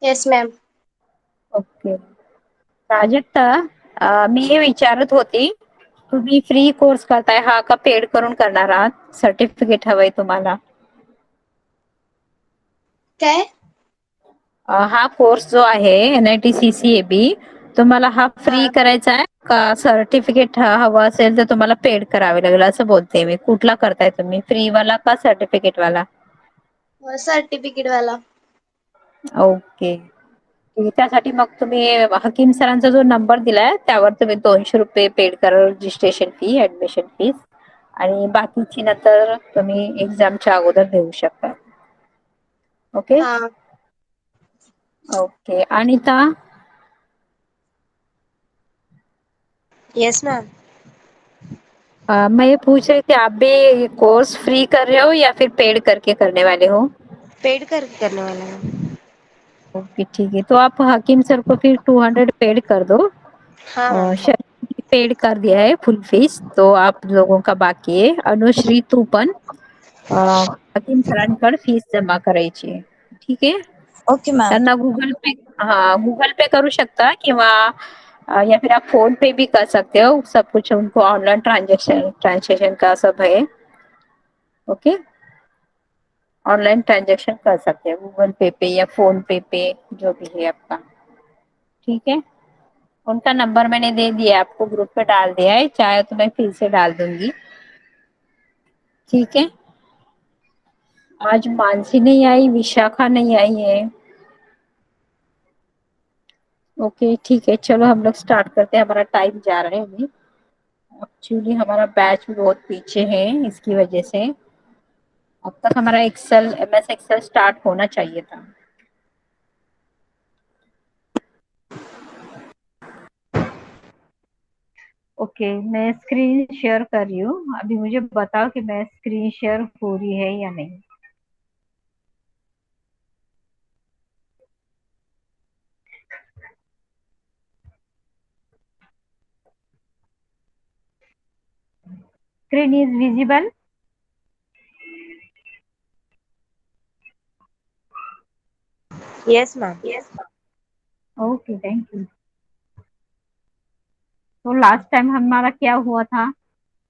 Speaker 2: Yes ma'am.
Speaker 6: ओके. प्राजक्ता, मी हे विचारत होती, तुम्ही फ्री कोर्स करताय हा का पेड करून करणार आहात? सर्टिफिकेट हवंय तुम्हाला?
Speaker 2: काय?
Speaker 6: हा कोर्स जो आहे NITCCAB, तुम्हाला हा फ्री करायचा आहे का सर्टिफिकेट हवं असेल तर तुम्हाला पेड करावे लागेल असं बोलते मी. कुठला करताय तुम्ही, फ्री वाला का सर्टिफिकेट वाला?
Speaker 2: सर्टिफिकेट वाला.
Speaker 6: ओके. त्यासाठी मग तुम्ही हकीम सरांचा जो नंबर दिलाय त्यावर तुम्ही ₹200 पेड करा, रजिस्ट्रेशन फी, ऍडमिशन फीस, आणि बाकीची नंतर तुम्ही एक्झामच्या अगोदर देऊ शकता. ओके.
Speaker 2: हाँ.
Speaker 6: ओके. अनिता?
Speaker 4: Yes, ma'am.
Speaker 6: मैं ये पूछ रही थी, आप भी ये कोर्स फ्री कर रहे हो या फिर पेड करके करने वाले हो?
Speaker 4: पेड करके करने वाला है।
Speaker 6: ओके, ठीक है। तो आप हकीम सर को फिर 200 पेड कर दो।
Speaker 4: हाँ मैम।
Speaker 6: पेड कर दिया है फुल फीस, तो आप लोगों का बाकी आहे. अनुश्री, तू पण हकीम सरांकडे फीस जमा करायची आहे. ठीक आहे.
Speaker 4: Okay ma'am.
Speaker 6: त्यांना गूगल पे करू शकता, किंवा या फिर आप फोन पे भी कर सकते हो. सब कुछ उनको ऑनलाइन ट्रांजेक्शन का सब है. ओके. ऑनलाइन ट्रांजेक्शन कर सकते हैं गूगल पे या फोन पे जो भी है आपका. ठीक है. उनका नंबर मैंने दे दिया, आपको ग्रुप पे डाल दिया है, चाहे तो मैं फिर से डाल दूंगी. ठीक है. आज मानसी नहीं आई, विशाखा नहीं आई है. ओके, ठीक है, चलो हम लोग स्टार्ट करते हैं. हमारा टाइम जा रहा है अभी. एक्चुअली हमारा बैच बहुत पीछे है, इसकी वजह से. अब तक हमारा MS एक्सेल स्टार्ट होना चाहिए था. ओके, मैं स्क्रीन शेयर कर रही हूँ. अभी मुझे बताओ कि मैं स्क्रीन शेयर हो रही है या नहीं. Screen is visible.
Speaker 4: Yes, ma'am.
Speaker 6: Okay, thank you. तो लास्ट टाइम हमारा क्या हुआ था,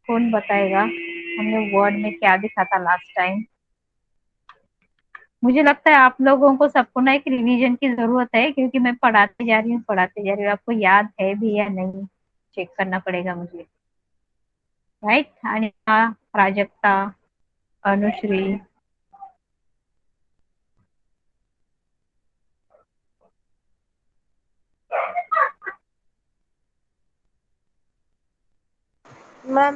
Speaker 6: कौन बताएगा? हमने वर्ड में क्या दिखा था लास्ट टाइम?
Speaker 1: मुझे लगता है आप लोगों को सबको ना एक रिवीजन की जरूरत है, क्योंकि मैं पढ़ाते जा रही हूँ, आपको याद है भी या नहीं चेक करना पड़ेगा मुझे। Right, Anita, Prajakta, Anushree.
Speaker 4: Ma'am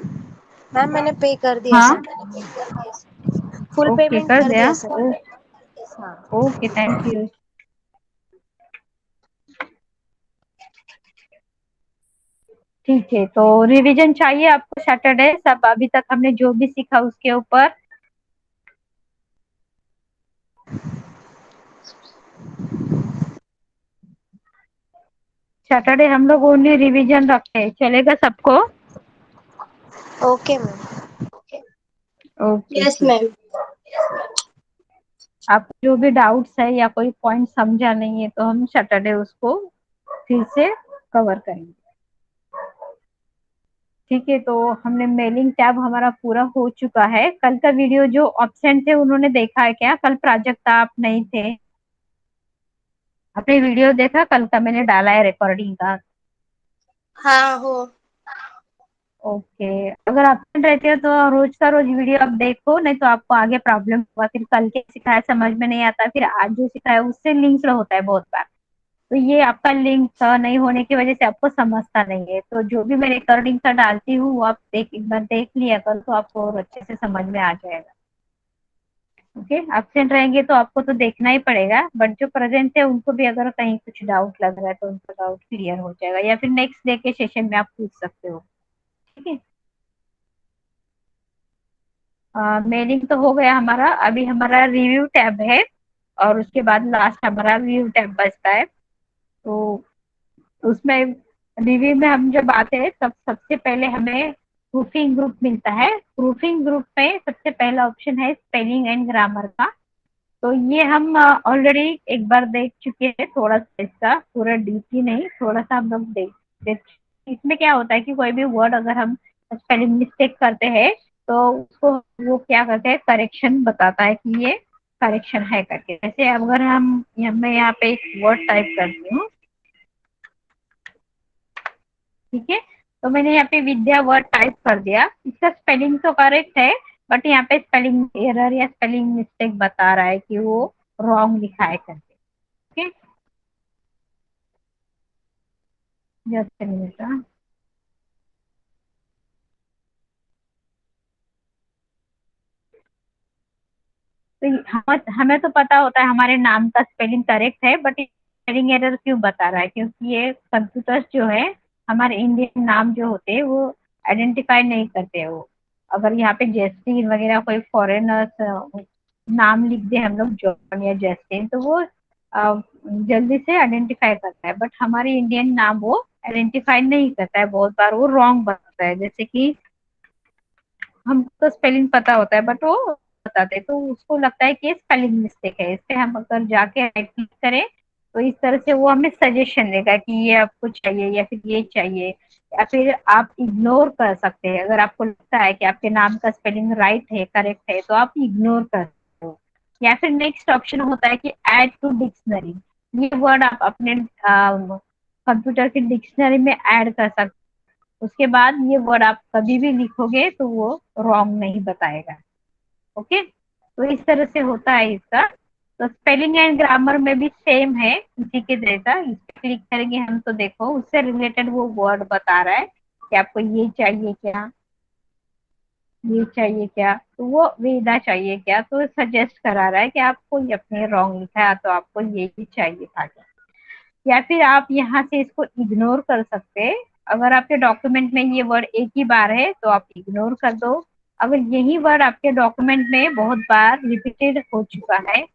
Speaker 4: ma'am मैंने पे कर दिया
Speaker 1: हाँ,
Speaker 4: सर, फुल
Speaker 1: ओके,
Speaker 4: पेमेंट
Speaker 1: कर
Speaker 4: कर
Speaker 1: दिया।
Speaker 4: दिया सर। हाँ।
Speaker 1: Okay, thank you. ठीक है, तो रिवीजन चाहिए आपको सैटरडे सब, अभी तक हमने जो भी सीखा उसके ऊपर। सैटरडे हम लोग ओनली रिवीजन रखते हैं, चलेगा सबको?
Speaker 4: Okay ma'am.
Speaker 1: ओके,
Speaker 5: यस
Speaker 1: ठीक।
Speaker 5: मैम।
Speaker 1: आप जो भी डाउट्स है या कोई पॉइंट समझा नहीं है तो हम सैटरडे उसको फिर से कवर करेंगे। ठीक है, तो हमने मेलिंग टैब हमारा पूरा हो चुका है। कल का वीडियो जो ऑब्सेंट थे उन्होंने देखा है क्या? कल प्राजक्ता आप नहीं थे, आपने वीडियो देखा? कल का मैंने डाला है रिकॉर्डिंग का।
Speaker 5: हाँ हो।
Speaker 1: ओके, अगर एब्सेंट रहते हो तो रोज का रोज वीडियो आप देखो, नहीं तो आपको आगे प्रॉब्लम होगा, फिर कल के सिखाया समझ में नहीं आता, फिर आज जो सिखाया उससे लिंक्ड होता है बहुत बार, तो ये आपका लिंक नहीं होने की वजह से आपको समझता नहीं है। तो जो भी मैं रिकॉर्डिंग का डालती हूँ वो आप एक बार देख लिया कर, तो आपको और अच्छे से समझ में आ जाएगा। ओके, एब्सेंट रहेंगे तो आपको तो देखना ही पड़ेगा, बट जो प्रेजेंट है उनको भी अगर कहीं कुछ डाउट लग रहा है तो उनका डाउट क्लियर हो जाएगा, या फिर नेक्स्ट डे के सेशन में आप पूछ सकते हो। ठीक है, मेलिंग तो हो गया हमारा, अभी हमारा रिव्यू टैब है, और उसके बाद लास्ट हमारा व्यू टैब बचता है। तो उसमें रिव्यू में हम जब आते हैं तब सबसे पहले हमें प्रूफिंग ग्रुप मिलता है। प्रूफिंग ग्रुप में सबसे पहला ऑप्शन है स्पेलिंग एंड ग्रामर का। तो ये हम ऑलरेडी एक बार देख चुके हैं, थोड़ा सा इसका पूरा डीपली नहीं, थोड़ा सा हम लोग देख। इसमें क्या होता है कि कोई भी वर्ड अगर हम स्पेलिंग मिस्टेक करते हैं तो उसको वो क्या करते हैं, करेक्शन बताता है कि ये करेक्शन है करके। जैसे अगर मैं यहाँ पे एक वर्ड टाइप करती हूँ, ठीक है, तो मैंने यहाँ पे विद्या वर्ड टाइप कर दिया, इसका स्पेलिंग तो करेक्ट है, बट यहाँ पे स्पेलिंग एरर या स्पेलिंग मिस्टेक बता रहा है कि वो रॉन्ग लिखा है करके। Okay, just minute. तो हमें तो पता होता है हमारे नाम का स्पेलिंग करेक्ट है, बट स्पेलिंग एरर क्यों बता रहा है? क्योंकि ये कंप्यूटर्स जो है हमारे इंडियन नाम जो होते हैं वो आइडेंटिफाई नहीं करते हैं। वो अगर यहाँ पे जैस्टीन वगैरह कोई फॉरेनर्स नाम लिख दे हम लोग, जॉन या जैस्टीन, तो वो जल्दी से आइडेंटिफाई करता है, बट हमारे इंडियन नाम वो आइडेंटिफाई नहीं करता है, बहुत बार वो रॉन्ग बताता है। जैसे कि हमको स्पेलिंग पता होता है बट वो बताते, तो उसको लगता है कि ये स्पेलिंग मिस्टेक है। इस पे हम अगर जाके राइट क्लिक करें तो इस तरह से वो हमें सजेशन देगा कि ये आपको चाहिए या फिर ये चाहिए, या फिर आप इग्नोर कर सकते हैं। अगर आपको लगता है कि आपके नाम का स्पेलिंग राइट है, करेक्ट है, तो आप इग्नोर कर सकते हो। या फिर नेक्स्ट ऑप्शन होता है कि ऐड टू डिक्शनरी, ये वर्ड आप अपने कंप्यूटर की डिक्शनरी में ऐड कर सकते, उसके बाद ये वर्ड आप कभी भी लिखोगे तो वो रॉन्ग नहीं बताएगा। ओके, तो इस तरह से होता है इसका। तो स्पेलिंग एंड ग्रामर में भी सेम है इसी के जैसा, इस पे क्लिक करेंगे हम तो देखो उससे रिलेटेड वो वर्ड बता रहा है कि आपको ये चाहिए क्या, ये चाहिए क्या, तो वो वेदा चाहिए क्या, तो सजेस्ट करा रहा है कि आपको ये अपने रॉन्ग लिखा है तो आपको ये ही चाहिए था क्या। या फिर आप यहाँ से इसको इग्नोर कर सकते हैं। अगर आपके डॉक्यूमेंट में ये वर्ड एक ही बार है तो आप इग्नोर कर दो। अगर यही वर्ड आपके डॉक्यूमेंट में बहुत बार रिपीटेड हो चुका है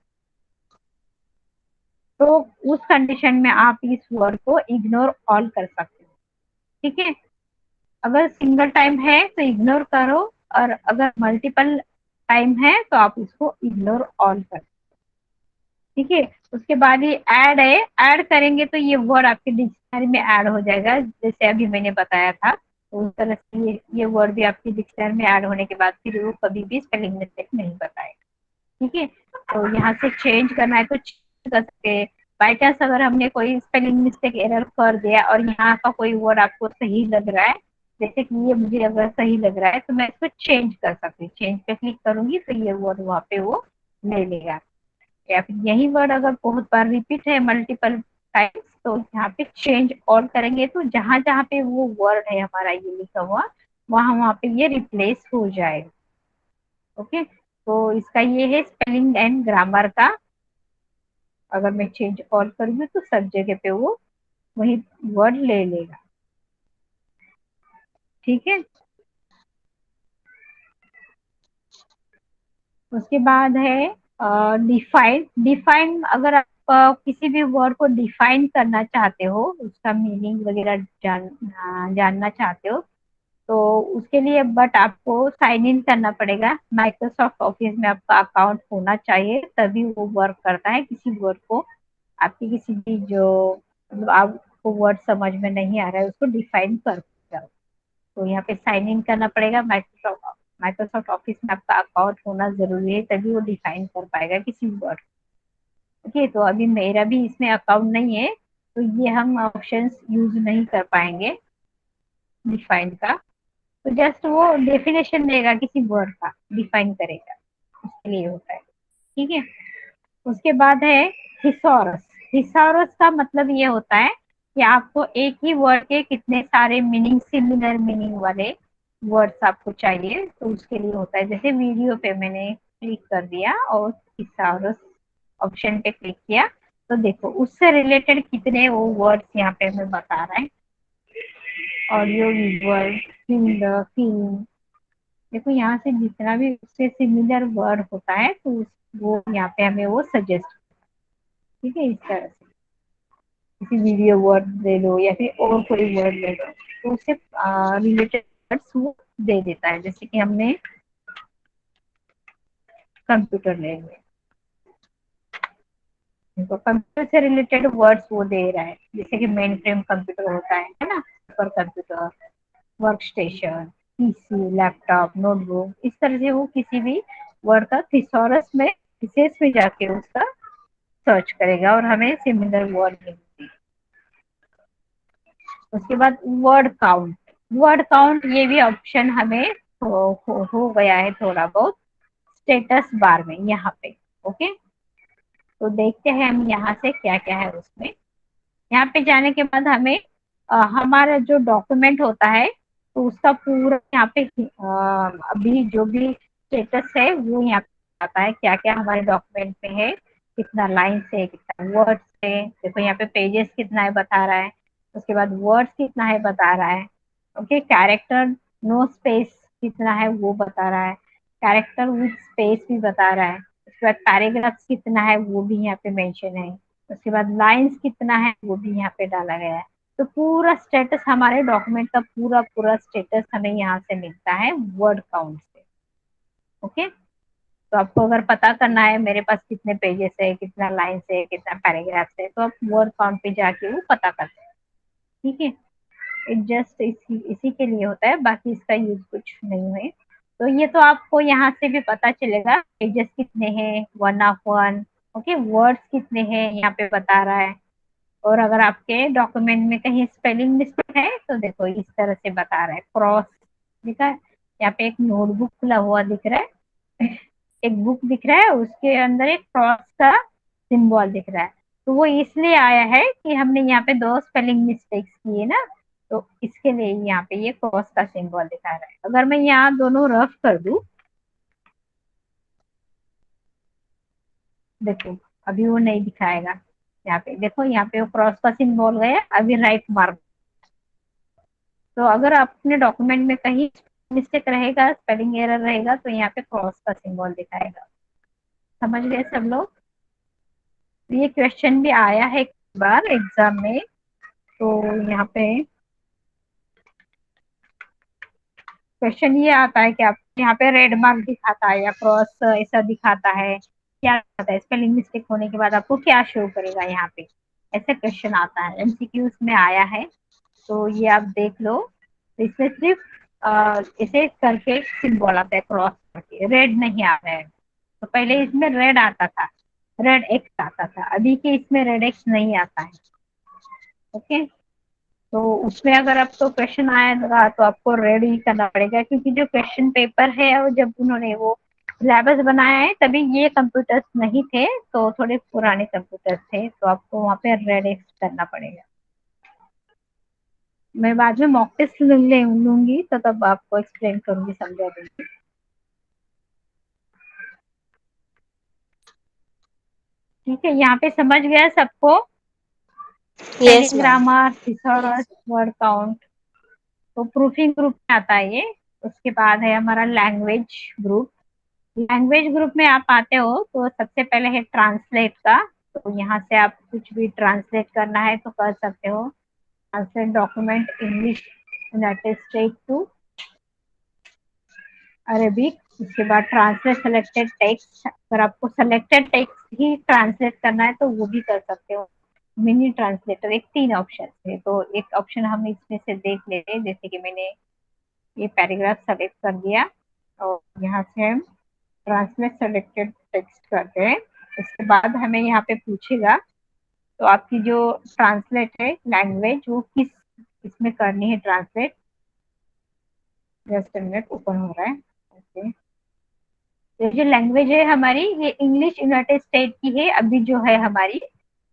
Speaker 1: तो उस कंडीशन में आप इस वर्ड को इग्नोर ऑल कर सकते हो। ठीक है, अगर सिंगल टाइम है तो इग्नोर करो, और अगर मल्टीपल टाइम है तो आप इसको इग्नोर ऑल कर। ठीक है, उसके बाद ये ऐड है, ऐड करेंगे तो ये वर्ड आपके डिक्शनरी में ऐड हो जाएगा, जैसे अभी मैंने बताया था। तो उस तरह से ये वर्ड भी आपकी डिक्शनरी में ऐड होने के बाद फिर वो कभी भी स्पेलिंग मिस्टेक नहीं बताएगा। ठीक है, तो यहाँ से चेंज करना है तो चेंज कर सकते हैं। बाई चांस अगर हमने कोई स्पेलिंग मिस्टेक एरर कर दिया और यहाँ का कोई वर्ड आपको सही लग रहा है, जैसे कि ये मुझे अगर सही लग रहा है तो मैं इसको चेंज कर सकती हूँ। चेंज पे क्लिक करूंगी तो ये वर्ड वहाँ पे वो ले लेगा। या फिर यही वर्ड अगर बहुत बार रिपीट है मल्टीपल टाइम्स तो यहाँ पे चेंज ऑल करेंगे तो जहां जहाँ पे वो वर्ड है हमारा ये लिखा हुआ वहां वहां पे ये रिप्लेस हो जाएगा। ओके, तो इसका ये है स्पेलिंग एंड ग्रामर का। अगर मैं चेंज ऑल करूंगी तो सब जगह पे वो वही वर्ड ले लेगा। ठीक है, उसके बाद है डिफाइन। डिफाइन अगर आप किसी भी वर्ड को डिफाइन करना चाहते हो, उसका मीनिंग वगैरह जानना चाहते हो तो उसके लिए बट आपको साइन इन करना पड़ेगा। माइक्रोसॉफ्ट ऑफिस में आपका अकाउंट होना चाहिए तभी वो वर्क करता है। किसी वर्ड को आपकी किसी भी जो मतलब आपको वर्ड समझ में नहीं आ रहा है उसको डिफाइन कर जाओ तो यहाँ पे साइन इन करना पड़ेगा। माइक्रोसॉफ्ट माइक्रोसॉफ्ट ऑफिस में आपका अकाउंट होना जरूरी है तभी वो डिफाइन कर पाएगा किसी वर्ड। ओके, तो अभी मेरा भी इसमें अकाउंट नहीं है तो ये हम ऑप्शंस यूज नहीं कर पाएंगे डिफाइन का। तो जस्ट वो डेफिनेशन देगा किसी वर्ड का, डिफाइन करेगा, उसके लिए होता है। ठीक है, उसके बाद है थिसॉरस। थिसॉरस का मतलब ये होता है कि आपको एक ही वर्ड के कितने सारे मीनिंग, सिमिलर मीनिंग वाले वर्ड्स आपको चाहिए तो उसके लिए होता है। जैसे वीडियो पे मैंने क्लिक कर दिया और थिसॉरस ऑप्शन पे क्लिक किया तो देखो उससे रिलेटेड कितने वो वर्ड्स यहाँ पे हमें बता रहा है। ऑडियो, विजुअल, फिल्म, देखो यहाँ से जितना भी उससे सिमिलर वर्ड होता है तो वो यहाँ पे हमें वो सजेस्ट। ठीक है, इस तरह से किसी वीडियो वर्ड ले लो या फिर और कोई वर्ड ले लो तो उससे रिलेटेड वर्ड्स वो दे देता है। जैसे कि हमने कंप्यूटर ले लिया तो कंप्यूटर से रिलेटेड वर्ड्स वो दे रहा है। जैसे कि मेन फ्रेम कंप्यूटर होता है ना, super computer, work station, PC, laptop, notebook, इस तरह से वो किसी भी वर्ड का थिसॉरस में विशेष में जाके उसका सर्च करेगा और हमें सिमिलर वर्ड मिलेगी। उसके बाद वर्ड काउंट। वर्ड काउंट ये भी ऑप्शन हमें हो गया है थोड़ा बहुत स्टेटस बार में यहाँ पे। ओके, तो देखते हैं हम यहाँ से क्या क्या है उसमें। यहाँ पे जाने के बाद हमें हमारा जो डॉक्यूमेंट होता है तो उसका पूरा यहाँ पे अभी जो भी स्टेटस है वो यहाँ पे आता है क्या क्या हमारे डॉक्यूमेंट में है, कितना लाइन है, कितना वर्ड्स है। देखो यहाँ पे पेजेस कितना है बता रहा है, उसके बाद वर्ड्स कितना है बता रहा है। ओके, कैरेक्टर नो स्पेस कितना है वो बता रहा है, कैरेक्टर विद स्पेस भी बता रहा है। उसके बाद पैराग्राफ्स कितना है वो भी यहाँ पे मेंशन है। उसके बाद लाइंस कितना है वो भी यहाँ पे डाला गया है। तो पूरा स्टेटस हमारे डॉक्यूमेंट का पूरा पूरा स्टेटस हमें यहाँ से मिलता है वर्ड काउंट से। ओके, तो आपको अगर पता करना है मेरे पास कितने पेजेस है, कितना लाइन्स है, कितना पैराग्राफ है तो आप वर्ड काउंट पे जाके वो पता कर सकते हैं। ठीक है, जस्ट इसी के लिए होता है, बाकी इसका यूज कुछ नहीं है। तो ये तो आपको यहाँ से भी पता चलेगा पेजेस कितने हैं, 1 of 1। ओके, वर्ड्स कितने हैं यहाँ पे बता रहा है। और अगर आपके डॉक्यूमेंट में कहीं स्पेलिंग मिस्टेक है तो देखो इस तरह से बता रहा है। क्रॉस दिखा है यहाँ पे, एक नोटबुक खुला हुआ दिख रहा है, एक बुक दिख रहा है, उसके अंदर एक क्रॉस का सिंबल दिख रहा है। तो वो इसलिए आया है कि हमने यहाँ पे 2 स्पेलिंग मिस्टेक्स किए ना, तो इसके लिए यहाँ पे ये क्रॉस का सिंबल दिखा रहा है। अगर मैं यहाँ दोनों रफ कर दूं, देखो अभी वो नहीं दिखाएगा। यहाँ पे देखो, यहाँ पे वो क्रॉस का सिंबल गया, अभी राइट मार्क। तो अगर अपने डॉक्यूमेंट में कहीं मिस्टेक रहेगा, स्पेलिंग एरर रहेगा तो यहाँ पे क्रॉस का सिंबल दिखाएगा। समझ गए सब लोग? ये क्वेश्चन भी आया है एक बार एग्जाम में, तो यहाँ पे क्वेश्चन ये आता है कि आप यहाँ पे रेड मार्क दिखाता है या क्रॉस ऐसा दिखाता है, क्या आता है स्पेलिंग मिस्टेक होने के बाद आपको क्या शो करेगा यहाँ पे, ऐसा क्वेश्चन आता है, एमसीक्यूज में आया है। तो ये आप देख लो, तो इसमें सिर्फ ऐसे करके सिंबल आता है क्रॉस करके, रेड नहीं आ रहा है। तो पहले इसमें रेड आता था, रेड एक्स आता था, अभी के इसमें रेड एक्स नहीं आता है। ओके, तो उसमें अगर आपको क्वेश्चन आएगा तो आपको रेड ही करना पड़ेगा, क्योंकि जो क्वेश्चन पेपर है और जब उन्होंने वो सिलेबस बनाया है तभी ये कंप्यूटर्स नहीं थे, तो थोड़े पुराने कंप्यूटर्स थे, तो आपको वहाँ पे रेड एक्स करना पड़ेगा। मैं बाद में मॉक टेस्ट लूंगी तो तब आपको एक्सप्लेन करूंगी, समझा दूंगी। ठीक है, यहाँ पे समझ गया सबको?
Speaker 4: Yes ma'am.
Speaker 1: Grammar, thesaurus, word count. तो प्रूफिंग ग्रुप में आता है ये। उसके बाद है हमारा लैंग्वेज ग्रुप। लैंग्वेज ग्रुप में आप आते हो तो सबसे पहले है ट्रांसलेट का। तो यहाँ से आप कुछ भी ट्रांसलेट करना है तो कर सकते हो। Translate document English United State to Arabic. उसके बाद ट्रांसलेट सेलेक्टेड टेक्स्ट, अगर आपको सेलेक्टेड टेक्स्ट ही ट्रांसलेट करना है तो वो भी कर सकते हो। मिनी ट्रांसलेटर, एक 3 ऑप्शन है, तो एक ऑप्शन हम इसमें से देख लेते हैं। जैसे कि मैंने ये पैराग्राफ सेलेक्ट कर दिया और यहाँ से हम ट्रांसलेट सेलेक्टेड टेक्स्ट करते हैं। उसके बाद हमें यहाँ पे पूछेगा तो आपकी जो ट्रांसलेट है लैंग्वेज वो किस इसमें करनी है ट्रांसलेट। जस्ट मिनट, ओपन हो रहा है। ओके, तो जो लैंग्वेज है हमारी ये इंग्लिश यूनाइटेड स्टेट की है अभी जो है हमारी,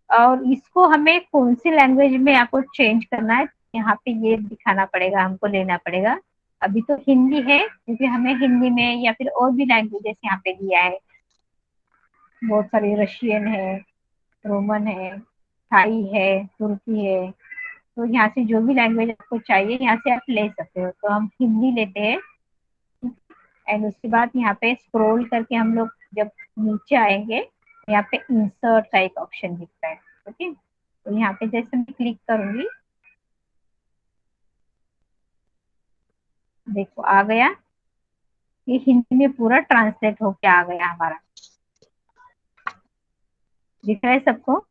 Speaker 1: और इसको हमें कौन सी लैंग्वेज में आपको चेंज करना है यहाँ पे ये दिखाना पड़ेगा, हमको लेना पड़ेगा। अभी तो हिंदी है क्योंकि हमें हिंदी में या फिर और भी लैंग्वेजेस यहाँ पे दिया है, बहुत सारी, रशियन है, रोमन है, थाई है, तुर्की है। तो यहाँ से जो भी लैंग्वेज आपको चाहिए यहाँ से आप ले सकते हो। तो हम हिंदी लेते हैं एंड उसके बाद यहाँ पे स्क्रॉल करके हम लोग जब नीचे आएंगे यहाँ पे इंसर्ट का एक ऑप्शन दिखता है। ओके, तो यहाँ पे जैसे मैं क्लिक करूंगी, देखो आ गया, ये हिंदी में पूरा ट्रांसलेट होके आ गया हमारा। दिख रहा है सबको?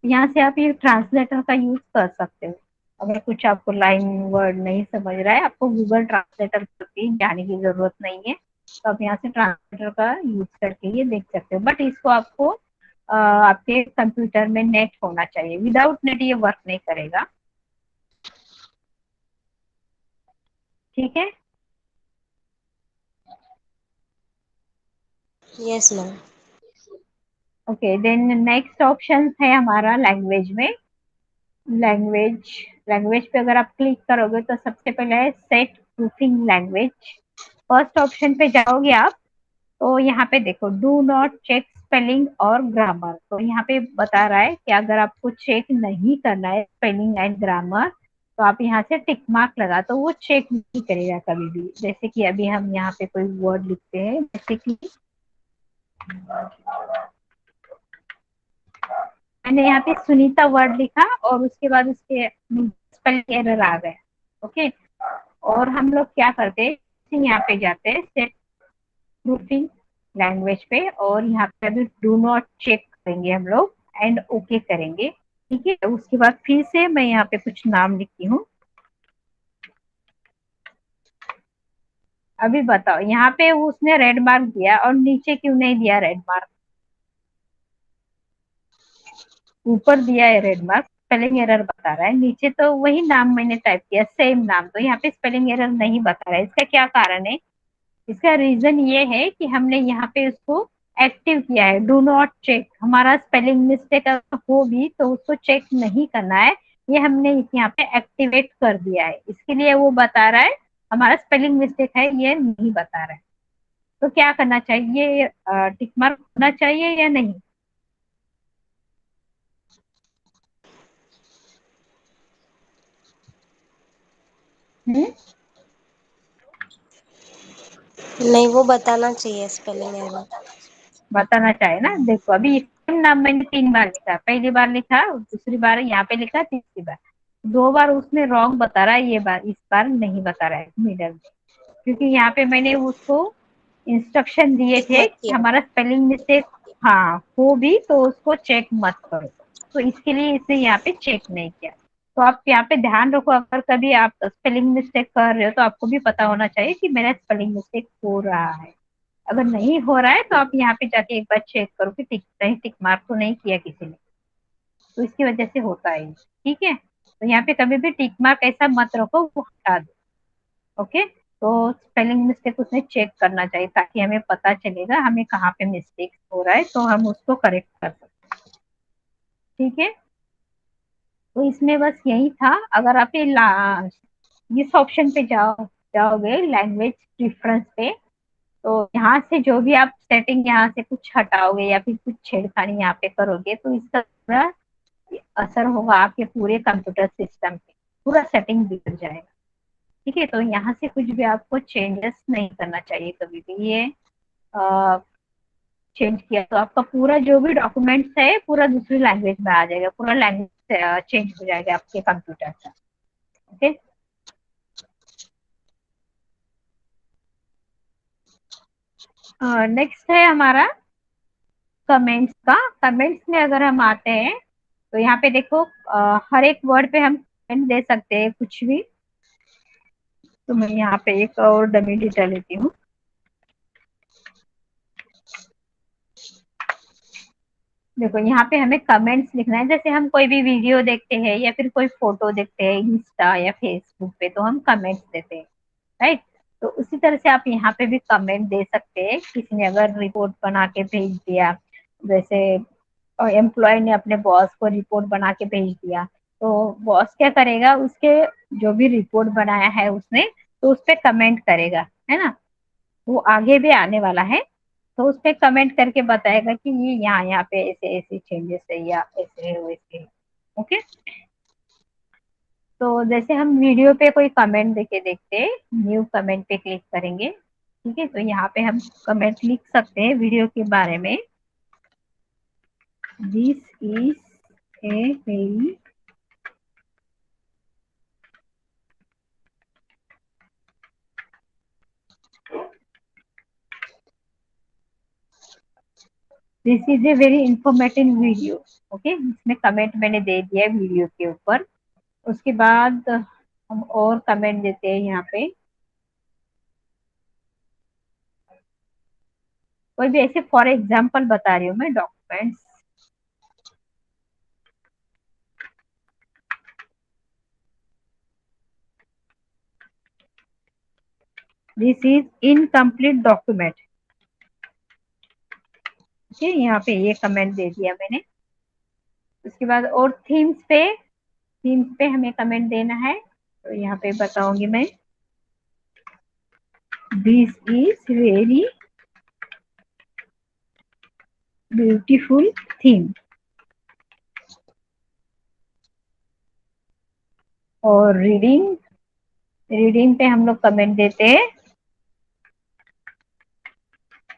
Speaker 1: यहाँ से आप ये ट्रांसलेटर का यूज कर सकते हो। अगर कुछ आपको लाइन वर्ड नहीं समझ रहा है, आपको गूगल ट्रांसलेटर पे जाने की जरूरत नहीं है, तो आप यहाँ से ट्रांसलेटर का यूज करके ये देख सकते हो। बट इसको आपको आपके कंप्यूटर में नेट होना चाहिए, विदाउट नेट ये वर्क नहीं करेगा। ठीक है,
Speaker 4: yes ma'am.
Speaker 1: Okay. Then next option है हमारा लैंग्वेज में। लैंग्वेज लैंग्वेज पे अगर आप क्लिक करोगे तो सबसे पहले है set proofing language. First option पे जाओगे आप तो यहाँ पे देखो डू नॉट चेक स्पेलिंग और ग्रामर। तो यहाँ पे बता रहा है कि अगर आपको चेक नहीं करना है स्पेलिंग एंड ग्रामर तो आप यहाँ से टिक मार्क लगा, तो वो चेक नहीं करेगा कभी भी। जैसे कि अभी हम यहाँ पे कोई वर्ड लिखते हैं, जैसे कि मैंने यहाँ पे सुनीता वर्ड लिखा और उसके बाद उसके स्पेलिंग एरर आ गया। ओके, और हम लोग क्या करते हैं, यहाँ पे जाते हैं सेट प्रूफिंग लैंग्वेज पे और यहाँ पे अभी डू नॉट चेक करेंगे हम लोग एंड ओके करेंगे। ठीक है, उसके बाद फिर से मैं यहाँ पे कुछ नाम लिखती हूँ। अभी बताओ यहाँ पे उसने रेड मार्क दिया और नीचे क्यों नहीं दिया रेड मार्क? ऊपर दिया है रेड मार्क, स्पेलिंग एरर बता रहा है। नीचे तो वही नाम मैंने टाइप किया, सेम नाम, तो यहाँ पे स्पेलिंग एरर नहीं बता रहा है। इसका क्या कारण है? इसका रीजन ये है कि हमने यहाँ पे उसको एक्टिव किया है। डू नॉट चेक, हमारा स्पेलिंग मिस्टेक हो भी तो उसको चेक नहीं करना है, ये हमने यहाँ पे एक्टिवेट कर दिया है। इसके लिए वो बता रहा है हमारा स्पेलिंग मिस्टेक है, ये नहीं बता रहा है। तो क्या करना चाहिए, टिक मार्क होना चाहिए या नहीं?
Speaker 4: नहीं, वो बताना चाहिए स्पेलिंग एरर।
Speaker 1: बताना चाहिए ना। देखो अभी सेम नाम मैंने 3 बार लिखा, पहली बार लिखा, दूसरी बार यहाँ पे लिखा, तीसरी बार, 2 बार उसने रॉन्ग बता रहा है, ये बार इस बार नहीं बता रहा है मिडल में, क्योंकि यहाँ पे मैंने उसको इंस्ट्रक्शन दिए
Speaker 4: टिक
Speaker 1: थे
Speaker 4: मत
Speaker 1: कि
Speaker 4: किया।
Speaker 1: हमारा स्पेलिंग मिस्टेक हाँ हो भी तो उसको चेक मत करो, तो इसके लिए इसने यहाँ पे चेक नहीं किया। तो आप यहाँ पे ध्यान रखो, अगर कभी आप स्पेलिंग मिस्टेक कर रहे हो तो आपको भी पता होना चाहिए कि मेरा स्पेलिंग मिस्टेक हो रहा है। अगर नहीं हो रहा है तो आप यहाँ पे जाके एक बार चेक करो कि कहीं टिक मार्क तो नहीं किया किसी ने, तो इसकी वजह से होता है ये। ठीक है, तो यहाँ पे कभी भी टिक मार्क ऐसा मत रखो, वो हटा दो। ओके, तो स्पेलिंग मिस्टेक उसमें चेक करना चाहिए ताकि हमें पता चलेगा हमें कहाँ पे मिस्टेक हो रहा है, तो हम उसको करेक्ट कर सकते हैं। ठीक है, तो इसमें बस यही था। अगर आप ये इस ऑप्शन पे जाओगे लैंग्वेज प्रिफरेंस पे, तो यहाँ से जो भी आप सेटिंग यहाँ से कुछ हटाओगे या फिर कुछ छेड़खानी यहाँ पे करोगे, तो इसका पूरा असर होगा आपके पूरे कंप्यूटर सिस्टम पे, पूरा सेटिंग बिगड़ जाएगा। ठीक है, तो यहाँ से कुछ भी आपको चेंजेस नहीं करना चाहिए कभी भी। ये चेंज किया तो आपका पूरा जो भी डॉक्यूमेंट्स है पूरा दूसरी लैंग्वेज में आ जाएगा, पूरा लैंग्वेज चेंज हो जाएगा आपके कंप्यूटर का। ओके, नेक्स्ट है हमारा कमेंट्स का। कमेंट्स में अगर हम आते हैं तो यहाँ पे देखो हर एक वर्ड पे हम कमेंट दे सकते हैं कुछ भी। तो मैं यहाँ पे एक और डमी डेटा लेती हूँ। देखो यहाँ पे हमें कमेंट्स लिखना है, जैसे हम कोई भी वीडियो देखते हैं या फिर कोई फोटो देखते हैं इंस्टा या फेसबुक पे, तो हम कमेंट्स देते हैं, राइट। तो उसी तरह से आप यहाँ पे भी कमेंट दे सकते हैं। किसी ने अगर रिपोर्ट बना के भेज दिया, जैसे एम्प्लॉय ने अपने बॉस को रिपोर्ट बना के भेज दिया, तो बॉस क्या करेगा, उसके जो भी रिपोर्ट बनाया है उसने, तो उस पर कमेंट करेगा, है ना। वो आगे भी आने वाला है, तो उस पे कमेंट करके बताएगा कि ये यहाँ यहाँ पे ऐसे ऐसे चेंजेस है या ऐसे है वैसे है। ओके, तो जैसे हम वीडियो पे कोई कमेंट देके देखते हैं, न्यू कमेंट पे क्लिक करेंगे। ठीक है, तो यहाँ पे हम कमेंट लिख सकते हैं वीडियो के बारे में। This is a very this is a very informative video. Okay, इसमें कमेंट मैंने दे दिया वीडियो के ऊपर। उसके बाद हम और कमेंट देते हैं यहाँ पे, कोई भी ऐसे फॉर एग्जाम्पल बता रही हूँ मैं, documents. This is incomplete document. ठीक है, यहाँ पे ये कमेंट दे दिया मैंने। उसके बाद और थीम्स पे हमें कमेंट देना है, तो यहाँ पे बताऊंगी मैं, this is very beautiful theme. और रीडिंग पे हम लोग कमेंट देते हैं,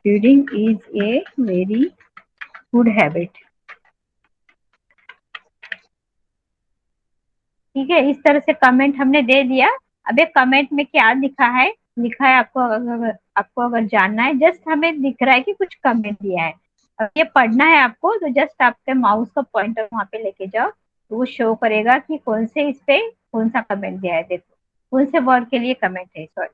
Speaker 1: reading is a very good habit. ठीक है, इस तरह से कमेंट हमने दे दिया। अब एक कमेंट में क्या लिखा है आपको अगर जानना है, जस्ट हमें दिख रहा है कि कुछ कमेंट दिया है। अब ये पढ़ना है आपको, तो जस्ट आपके माउस का पॉइंटर वहां पे लेके जाओ, तो वो शो करेगा कि कौन से इस पे कौन सा कमेंट दिया है। देखो कौन से वर्ड के लिए कमेंट है, सॉरी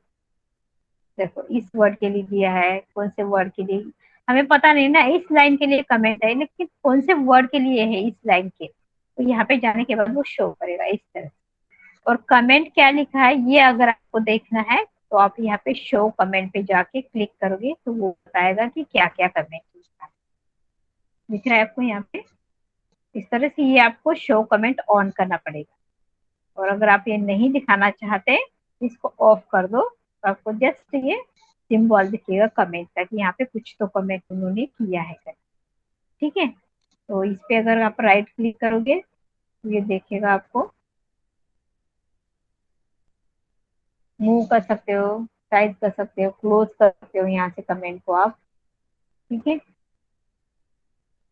Speaker 1: देखो इस वर्ड के लिए दिया है, कौन से वर्ड के लिए हमें पता नहीं ना, इस लाइन के लिए कमेंट है, लेकिन कौन से वर्ड के लिए है इस लाइन के, तो यहाँ पे जाने के बाद वो शो करेगा इस तरह से। और कमेंट क्या लिखा है ये अगर आपको देखना है, तो आप यहाँ पे शो कमेंट पे जाके क्लिक करोगे, तो वो बताएगा कि क्या क्या कमेंट लिखा है। दिख रहा है आपको यहाँ पे, इस तरह से ये आपको शो कमेंट ऑन करना पड़ेगा। और अगर आप ये नहीं दिखाना चाहते, इसको ऑफ कर दो, तो आपको जस्ट ये सिंबल दिखेगा कमेंट का कि यहाँ पे कुछ तो कमेंट उन्होंने किया है। ठीक है, तो इस पे अगर आप राइट क्लिक करोगे तो ये देखेगा, आपको मूव कर सकते हो, साइज कर सकते हो, क्लोज कर सकते हो यहाँ से कमेंट को आप। ठीक है,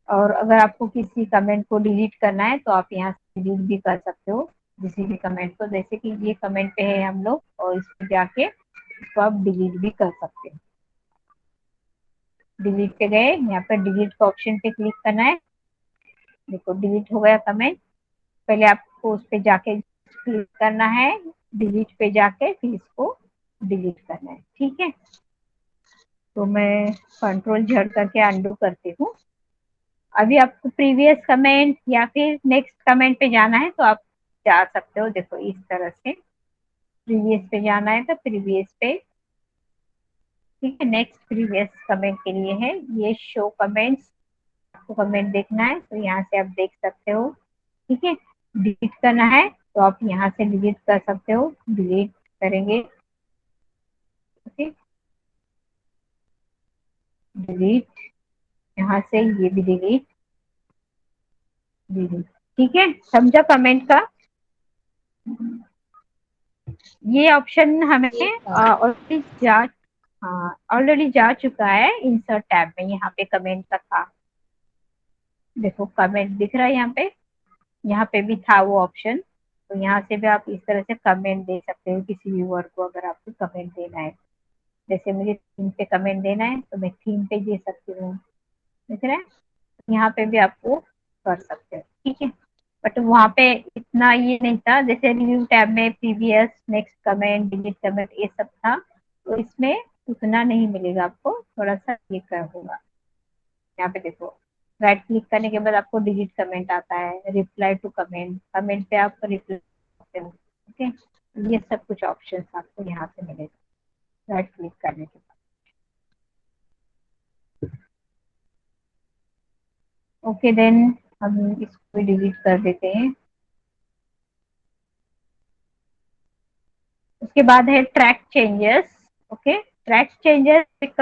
Speaker 1: और अगर आपको किसी कमेंट को डिलीट करना है तो आप यहाँ से डिलीट भी कर सकते हो किसी भी कमेंट को। जैसे कि ये कमेंट पे है हम लोग, और इस पे जाके इसको आप डिलीट भी कर सकते हो। डिलीट पे गए, यहाँ पर डिलीट का ऑप्शन पे क्लिक करना है। देखो डिलीट हो गया कमेंट। पहले आपको उस पे जाके क्लिक करना है, डिलीट पे जाके फिर इसको डिलीट करना है। ठीक है, तो मैं कंट्रोल Z करके अंडू करती हूँ। अभी आपको प्रीवियस कमेंट या फिर नेक्स्ट कमेंट पे जाना है तो आप जा सकते हो। देखो इस तरह से प्रीवियस पे जाना है तो प्रीवियस पे, ठीक है। नेक्स्ट प्रीवियस कमेंट के लिए है ये शो कमेंट्स, आपको कमेंट देखना है तो यहाँ से आप देख सकते हो, ठीक है। डिलीट करना है तो आप यहाँ से डिलीट कर सकते हो, डिलीट करेंगे, ओके। डिलीट, यहाँ से ये भी डिलीट, डिलीट, ठीक है। समझा कमेंट का? ये ऑप्शन हमें ऑलरेडी जा, हाँ ऑलरेडी जा चुका है इंसर्ट टैब में। यहाँ पे कमेंट का था, देखो कमेंट दिख रहा है यहाँ पे भी था वो ऑप्शन। तो यहाँ से भी आप इस तरह से कमेंट दे सकते हो किसी व्यूअर को, अगर आपको कमेंट देना है। जैसे मुझे थीम पे कमेंट देना है तो मैं थीम पे दे सकती हूँ, दिख रहा है। यहाँ पे भी आपको कर सकते हो, ठीक है। बट वहाँ पे इतना ये नहीं था, जैसे रिव्यू टैब में previous, next comment, delete comment ये सब था, तो इसमें उतना नहीं मिलेगा आपको, थोड़ा सा ये कर होगा। यहाँ पे देखो राइट क्लिक करने के बाद आपको डिलीट कमेंट आता है, रिप्लाई टू कमेंट, कमेंट पे आप रिप्लाई करते हो, ठीक है। ये सब कुछ ऑप्शंस आपको यहाँ से मिलेगा राइट क्लिक करने के बाद। ओके देन हम इसको भी डिलीट कर देते हैं। उसके बाद है track changes, okay. Track changes एक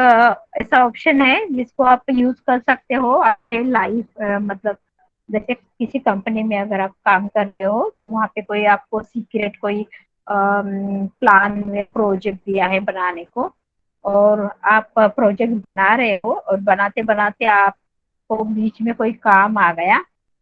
Speaker 1: ऐसा ऑप्शन है जिसको आप यूज कर सकते हो आपके लाइफ, मतलब जैसे किसी कंपनी में अगर आप काम कर रहे हो, वहाँ पे कोई आपको सीक्रेट कोई प्लान में प्रोजेक्ट दिया है बनाने को, और आप प्रोजेक्ट बना रहे हो और बनाते बनाते आपको बीच में कोई काम आ गया,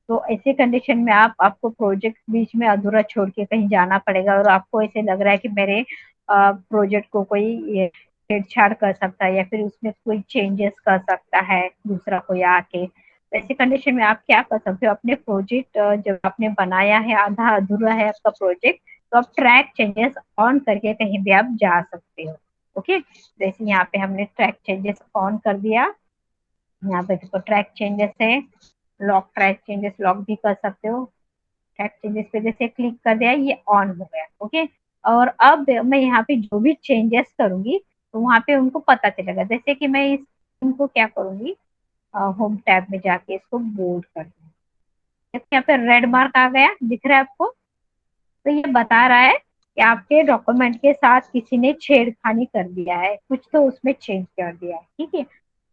Speaker 1: तो ऐसे कंडीशन में आपको प्रोजेक्ट बीच में अधूरा छोड़ के कहीं जाना पड़ेगा, और आपको ऐसे लग रहा है कि मेरे प्रोजेक्ट को कोई छेड़छाड़ कर सकता है या फिर उसमें कोई चेंजेस कर सकता है दूसरा कोई आके। तो ऐसे कंडीशन में आप क्या कर सकते हो, अपने प्रोजेक्ट जब आपने बनाया है आधा अधूरा है आपका प्रोजेक्ट, तो आप ट्रैक चेंजेस ऑन करके कहीं भी आप जा सकते हो, ओके। जैसे यहाँ पे हमने ट्रैक चेंजेस ऑन कर दिया, यहाँ पे देखो ट्रैक चेंजेस है, लॉक ट्रैक चेंजेस लॉक भी कर सकते हो। ट्रैक चेंजेस पे जैसे क्लिक कर दिया ये ऑन हो गया, ओके। और अब मैं यहाँ पे जो भी चेंजेस करूंगी तो वहाँ पे उनको पता चलेगा। जैसे कि मैं इनको क्या करूंगी, होम टैब में जाके इसको बोल्ड कर दूंगी, यहाँ पे रेड मार्क आ गया, दिख रहा है आपको। तो ये बता रहा है कि आपके डॉक्यूमेंट के साथ किसी ने छेड़खानी कर दिया है, कुछ तो उसमें चेंज कर दिया है, ठीक है।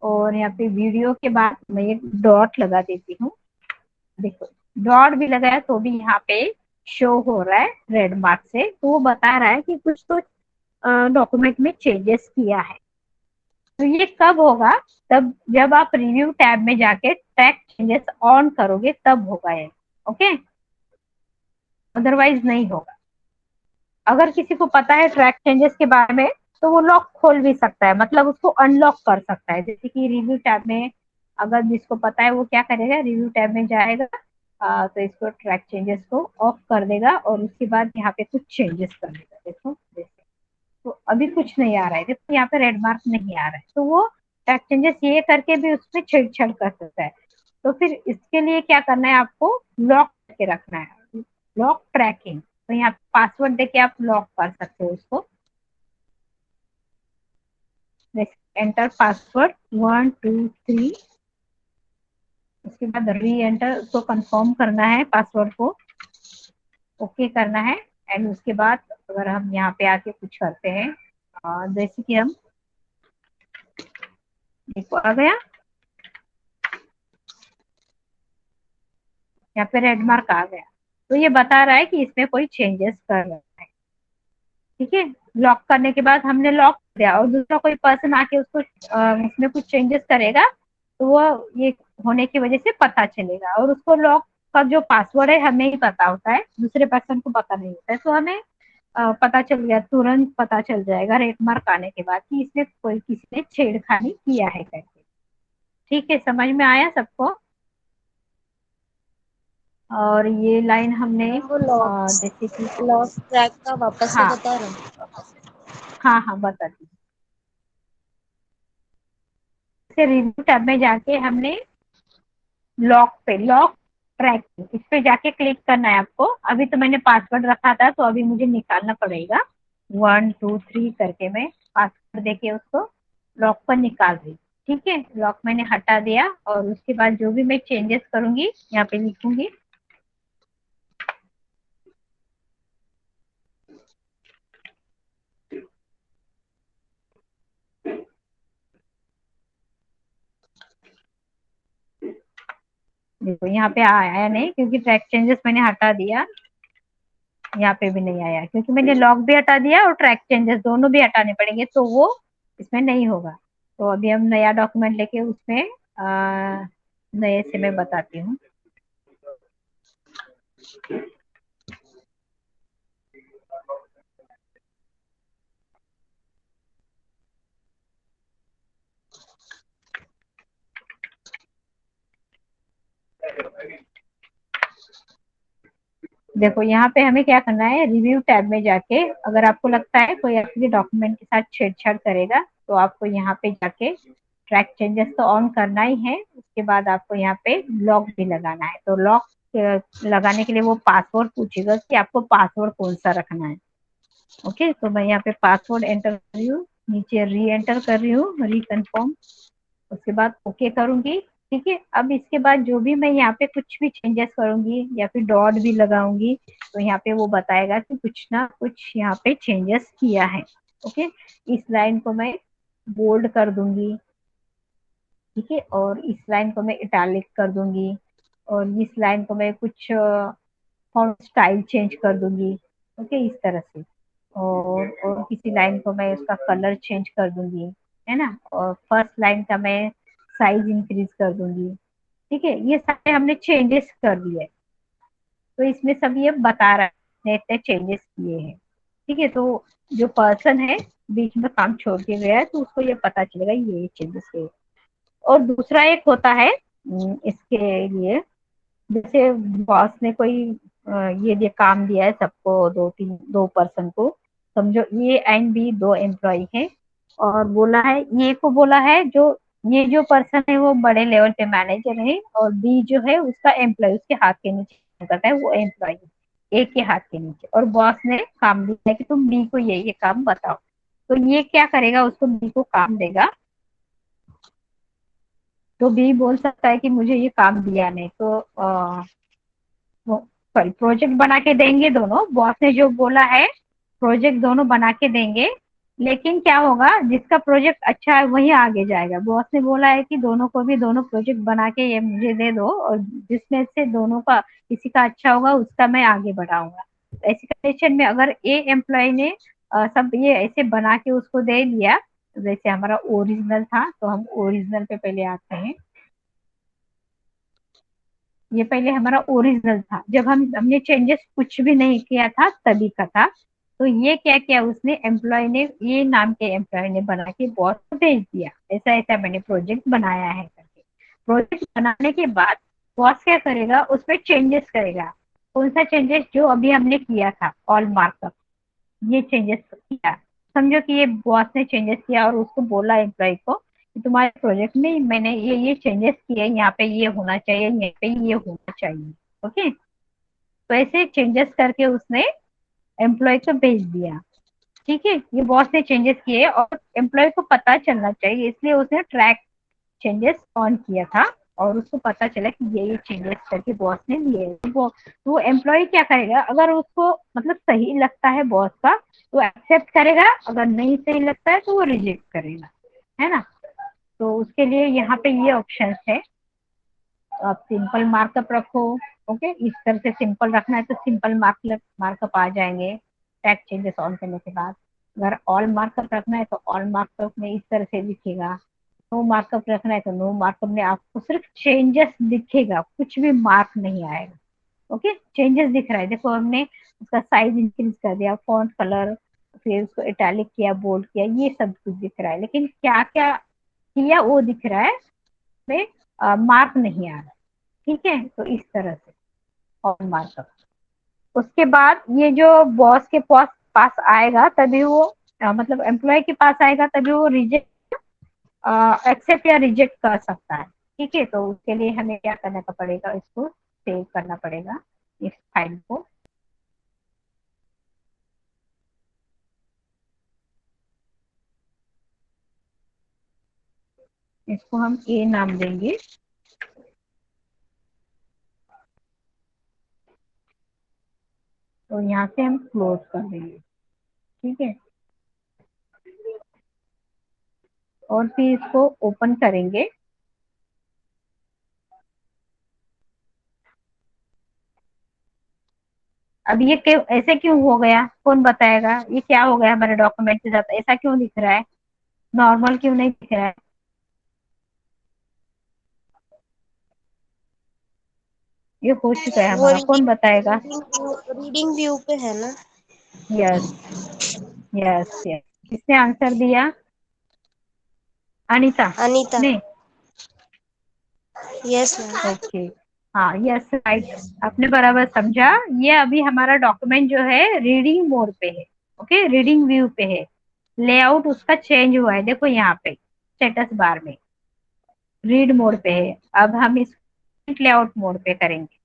Speaker 1: और यहाँ पे वीडियो के बाद मैं एक डॉट लगा देती हूँ, देखो डॉट भी लगाया तो भी यहाँ पे शो हो रहा है रेड मार्क से, तो वो बता रहा है कि कुछ तो डॉक्यूमेंट में चेंजेस किया है। तो ये कब होगा, तब जब आप रिव्यू टैब में जाके ट्रैक चेंजेस ऑन करोगे तब होगा ये, ओके। अदरवाइज नहीं होगा। अगर किसी को पता है ट्रैक चेंजेस के बारे में तो वो लॉक खोल भी सकता है, मतलब उसको अनलॉक कर सकता है। जैसे कि रिव्यू टैब में अगर जिसको पता है वो क्या करेगा, रिव्यू टैब में जाएगा, तो इसको ट्रैक चेंजेस को ऑफ कर देगा और उसके बाद यहाँ पे कुछ चेंजेस कर देगा। देखो जैसे तो अभी कुछ नहीं आ रहा है, देखो यहाँ पे रेड मार्क नहीं आ रहा है, तो वो ट्रैक चेंजेस ये करके भी उसमें छेड़छाड़ कर सकता है। तो फिर इसके लिए क्या करना है, आपको लॉक करके रखना है, लॉक ट्रैकिंग। तो यहाँ पासवर्ड देके आप लॉक कर सकते हो उसको। एंटर पासवर्ड 1 2 3, उसके बाद री एंटर, उसको कंफर्म करना है पासवर्ड को, ओके करना है। एंड उसके बाद अगर हम यहाँ पे आके कुछ करते हैं, जैसे कि हम देखो आ गया, यहाँ पे रेड मार्क आ गया, तो ये बता रहा है कि इसमें कोई चेंजेस कर रहा है, ठीक है। लॉक करने के बाद हमने लॉक कर दिया और दूसरा कोई पर्सन आके उसको उसमें कुछ चेंजेस करेगा तो वो ये होने की वजह से पता चलेगा। और उसको लॉक का जो पासवर्ड है हमें ही पता होता है, दूसरे पर्सन को पता नहीं होता है, तो हमें पता चल गया, तुरंत पता चल जाएगा रेड मार्क आने के बाद कि इसमें कोई किसी ने छेड़खानी किया है करके। ठीक है, समझ में आया सबको? और ये लाइन हमने
Speaker 4: वो लॉक
Speaker 1: जैसे कि
Speaker 4: लॉक ट्रैक का वापस से
Speaker 1: हाँ
Speaker 4: बता रहा हूँ।
Speaker 1: हाँ हाँ बता दी। से रिव्यू टैब में जाके हमने लॉक ट्रैक इस पे जाके क्लिक करना है आपको। अभी तो मैंने पासवर्ड रखा था तो अभी मुझे निकालना पड़ेगा। 1 2 3 करके मैं पासवर्ड देके उसको लॉक पर निकाल रही। ठीक है, लॉक मैंने हटा दिया और उसके बाद जो भी मैं चेंजेस करूंगी यहाँ पे लिखूंगी। देखो यहाँ पे आया नहीं क्योंकि ट्रैक चेंजेस मैंने हटा दिया। यहाँ पे भी नहीं आया क्योंकि मैंने लॉक भी हटा दिया और ट्रैक चेंजेस दोनों भी हटाने पड़ेंगे तो वो इसमें नहीं होगा। तो अभी हम नया डॉक्यूमेंट लेके उसमें नए से मैं बताती हूँ। देखो यहाँ पे हमें क्या करना है, रिव्यू टैब में जाके अगर आपको लगता है कोई आपके डॉक्यूमेंट के साथ छेड़छाड़ करेगा तो आपको यहाँ पे जाके ट्रैक चेंजेस तो ऑन करना ही है। उसके बाद आपको यहाँ पे लॉक भी लगाना है। तो लॉक लगाने के लिए वो पासवर्ड पूछेगा कि आपको पासवर्ड कौन सा रखना है। ओके, तो मैं यहाँ पे पासवर्ड एंटर कर रही हूँ, नीचे री एंटर कर रही हूँ, रिकन्फर्म। उसके बाद ओके करूंगी। ठीक है, अब इसके बाद जो भी मैं यहाँ पे कुछ भी चेंजेस करूंगी या फिर डॉट भी लगाऊंगी तो यहाँ पे वो बताएगा कि कुछ ना कुछ यहाँ पे चेंजेस किया है। ओके, इस लाइन को मैं बोल्ड कर दूंगी। ठीक है, और इस लाइन को मैं इटैलिक कर दूंगी और इस लाइन को मैं कुछ फॉन्ट स्टाइल चेंज कर दूंगी। ओके, इस तरह से। और किसी लाइन को मैं उसका कलर चेंज कर दूंगी, है ना। और फर्स्ट लाइन का मैं साइज इंक्रीज कर दूंगी। ठीक है, ये सारे हमने चेंजेस कर दिए। तो इसमें सब ये बता रहा है इतने चेंजेस किए हैं। ठीक है, तो जो पर्सन है बीच में काम छोड़ के गया है तो उसको ये पता चलेगा ये चेंजेस है। और दूसरा एक होता है इसके लिए, जैसे बॉस ने कोई ये काम दिया है सबको, दो पर्सन को, समझो ए एंड बी दो एम्प्लॉय है और बोला है ए को बोला है जो ये जो पर्सन है वो बड़े लेवल पे मैनेजर है और बी जो है उसका एम्प्लॉय उसके हाथ के नीचे करता है, वो एम्प्लॉय ए के हाथ के नीचे। और बॉस ने काम दिया है कि तुम बी को ये काम बताओ। तो ये क्या करेगा, उसको बी को काम देगा। तो बी बोल सकता है कि मुझे ये काम दिया नहीं, तो सॉरी प्रोजेक्ट बना के देंगे दोनों। बॉस ने जो बोला है प्रोजेक्ट दोनों बना के देंगे, लेकिन क्या होगा जिसका प्रोजेक्ट अच्छा है वही आगे जाएगा। बॉस ने बोला है कि दोनों को भी दोनों प्रोजेक्ट बना के ये मुझे दे दो और जिसमें से दोनों का किसी का अच्छा होगा उसका मैं आगे बढ़ाऊंगा। ऐसी कंडीशन में अगर ए एम्प्लॉय ने सब ये ऐसे बना के उसको दे दिया, तो जैसे हमारा ओरिजिनल था तो हम ओरिजिनल पे पहले आते हैं। ये पहले हमारा ओरिजिनल था, जब हमने चेंजेस कुछ भी नहीं किया था तभी का था। तो ये क्या किया उसने, एम्प्लॉय ने, ये नाम के एम्प्लॉय ने बना के बॉस को भेज दिया, ऐसा ऐसा मैंने प्रोजेक्ट बनाया है करके। प्रोजेक्ट बनाने के बाद बॉस क्या करेगा, उसमें चेंजेस करेगा। कौन सा चेंजेस, जो अभी हमने किया था ऑल मार्कअप, ये चेंजेस किया। समझो कि ये बॉस ने चेंजेस किया और उसको बोला एम्प्लॉय को कि तुम्हारे प्रोजेक्ट में मैंने ये चेंजेस किए, यहाँ पे ये होना चाहिए, यहाँ पे ये होना चाहिए। ओके, तो ऐसे चेंजेस करके उसने एम्प्लॉय को भेज दिया। ठीक है, ये बॉस ने चेंजेस किए और एम्प्लॉय को पता चलना चाहिए, इसलिए उसने ट्रैक चेंजेस ऑन किया था और उसको पता चला कि ये चेंजेस करके बॉस ने लिए। वो एम्प्लॉय क्या करेगा, अगर उसको मतलब सही लगता है बॉस का तो एक्सेप्ट करेगा, अगर नहीं सही लगता है तो वो रिजेक्ट करेगा, है ना। तो उसके लिए यहाँ पे ये ऑप्शन है, आप सिंपल मार्कअप रखो। ओके, इस तरह से सिंपल रखना है तो सिंपल मार्कअप आ जाएंगे टैग चेंजेस ऑन करने के बाद। अगर ऑल मार्कअप रखना है तो ऑल मार्कअप में इस तरह से दिखेगा। नो मार्कअप रखना है तो नो मार्कअप में आपको सिर्फ चेंजेस दिखेगा, कुछ भी मार्क नहीं आएगा। ओके, चेंजेस दिख रहा है, देखो हमने उसका साइज इंक्रीज कर दिया, फॉन्ट कलर, फिर उसको इटैलिक किया, बोल्ड किया, ये सब कुछ दिख रहा है, लेकिन क्या क्या किया वो दिख रहा है, उसमें मार्क नहीं आ रहा। ठीक है, तो इस तरह से और मार्कअप। उसके बाद ये जो बॉस के पास आएगा तभी वो मतलब एम्प्लॉय के पास आएगा तभी वो रिजेक्ट एक्सेप्ट या रिजेक्ट कर सकता है। ठीक है, तो उसके लिए हमें क्या करना पड़ेगा, इसको सेव करना पड़ेगा इस फाइल को। इसको हम ए नाम देंगे। तो यहाँ से हम क्लोज कर देंगे। ठीक है, और फिर इसको ओपन करेंगे। अब ये क्यों ऐसे क्यों हो गया, कौन बताएगा? ये क्या हो गया हमारे डॉक्यूमेंट के साथ, ऐसा क्यों दिख रहा है, नॉर्मल क्यों नहीं दिख रहा है? ये हो चुका है
Speaker 4: वो
Speaker 1: हमारा, कौन बताएगा?
Speaker 4: रीडिंग व्यू पे है ना?
Speaker 1: यस यस यस, किसने आंसर दिया? अनीता
Speaker 4: अनीता।
Speaker 1: ने।
Speaker 4: Yes ma'am.
Speaker 1: ओके, हाँ यस राइट, आपने बराबर समझा। ये अभी हमारा डॉक्यूमेंट जो है रीडिंग मोड पे है। ओके, रीडिंग व्यू पे है। लेआउट उसका चेंज हुआ है, देखो यहाँ पे स्टेटस बार में रीड मोड पे है। अब हम इस लेआउट मोड पे करेंगे।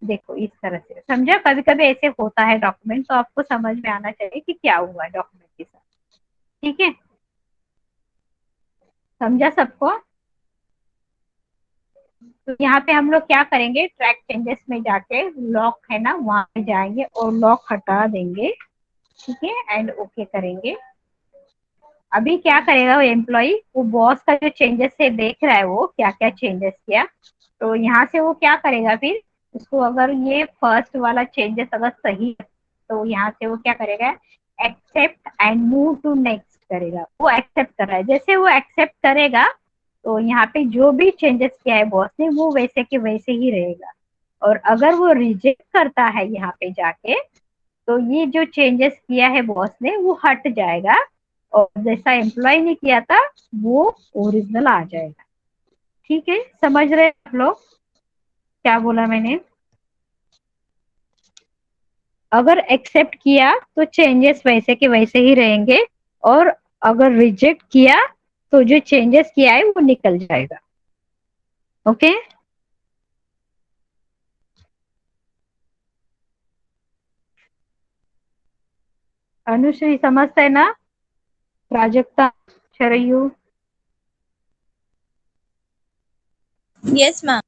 Speaker 1: देखो इस तरह से, समझा? कभी कभी ऐसे होता है डॉक्यूमेंट, तो आपको समझ में आना चाहिए कि क्या हुआ है डॉक्यूमेंट के साथ। ठीक है, समझा सबको? तो यहाँ पे हम लोग क्या करेंगे, ट्रैक चेंजेस में जाके लॉक है ना, वहां पे जाएंगे और लॉक हटा देंगे। ठीक है, एंड ओके करेंगे। अभी क्या करेगा वो एम्प्लॉय, वो बॉस का जो चेंजेस है देख रहा है, वो क्या क्या चेंजेस किया। तो यहाँ से वो क्या करेगा फिर, उसको अगर ये फर्स्ट वाला चेंजेस अगर सही है, तो यहाँ से वो क्या करेगा, accept and move to next करेगा। वो एक्सेप्ट कर रहा है, जैसे वो एक्सेप्ट करेगा तो यहाँ पे जो भी चेंजेस किया है बॉस ने वो वैसे के वैसे ही रहेगा। और अगर वो रिजेक्ट करता है यहाँ पे जाके, तो ये जो चेंजेस किया है बॉस ने वो हट जाएगा, और जैसा एम्प्लॉय ने किया था वो ओरिजिनल आ जाएगा। ठीक है, समझ रहे आप लोग क्या बोला मैंने? अगर एक्सेप्ट किया तो चेंजेस वैसे के वैसे ही रहेंगे, और अगर रिजेक्ट किया तो जो चेंजेस किया है वो निकल जाएगा। ओके, अनुश्री समझता है ना? Prajakta, Sharayu?
Speaker 5: Yes, ma'am.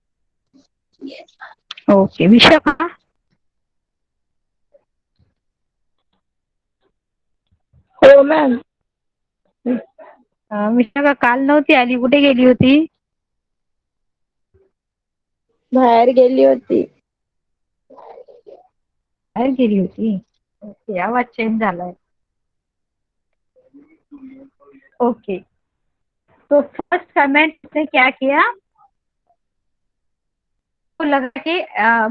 Speaker 1: Okay, Vishakha?
Speaker 3: हो मॅम.
Speaker 1: विशाखा काल नव्हती आली, कुठे गेली होती?
Speaker 3: बाहेर गेली होती.
Speaker 1: बाहेर गेली होती। ओके, आवाज चेंज झालाय। ओके, तो फर्स्ट कमेंट ने क्या किया, तो लगा कि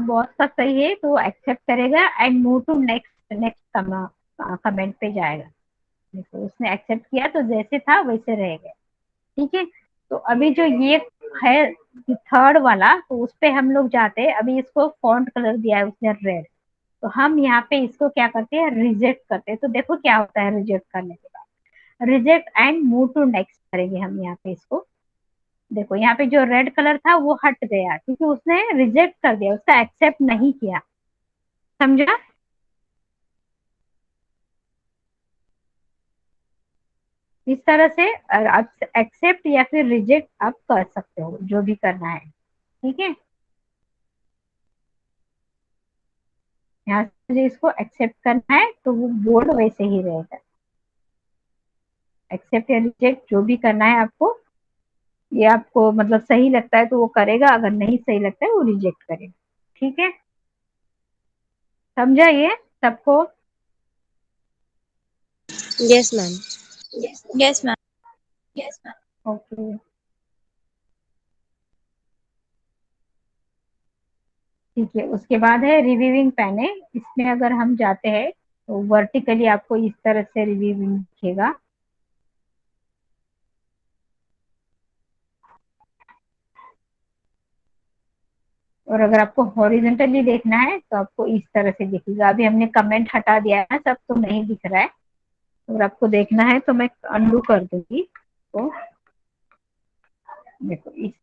Speaker 1: बॉस का सही है तो एक्सेप्ट करेगा and move to next next comment पे जाएगा। देखो उसने एक्सेप्ट किया तो जैसे था वैसे रहेगा। ठीक है, तो अभी जो ये है थर्ड वाला, तो उस पे हम लोग जाते हैं। अभी इसको फॉन्ट कलर दिया है उसने रेड, तो हम यहाँ पे इसको क्या करते हैं, रिजेक्ट करते हैं। तो देखो क्या होता है रिजेक्ट करने के बाद, reject and move to next करेंगे हम यहाँ पे इसको। देखो यहाँ पे जो रेड कलर था वो हट गया, क्योंकि उसने रिजेक्ट कर दिया, उसका एक्सेप्ट नहीं किया। समझा? इस तरह से एक्सेप्ट या फिर रिजेक्ट आप कर सकते हो, जो भी करना है। ठीक है, यहाँ से मुझे इसको एक्सेप्ट करना है तो वो बोर्ड वैसे ही रहेगा। एक्सेप्ट या रिजेक्ट जो भी करना है आपको, ये आपको मतलब सही लगता है तो वो करेगा, अगर नहीं सही लगता है वो रिजेक्ट करेगा। ठीक है, समझा ये सबको?
Speaker 4: Yes ma'am.
Speaker 5: Yes, ma'am.
Speaker 1: Okay, ठीक है। उसके बाद है रिव्यूइंग पैन है। इसमें अगर हम जाते हैं तो वर्टिकली आपको इस तरह से रिव्यूइंग दिखेगा। और अगर आपको हॉरिजेंटली देखना है तो आपको इस तरह से दिखेगा। अभी हमने कमेंट हटा दिया है, सब तो नहीं दिख रहा है। अगर आपको देखना है तो मैं अनडू कर दूंगी तो देखो इस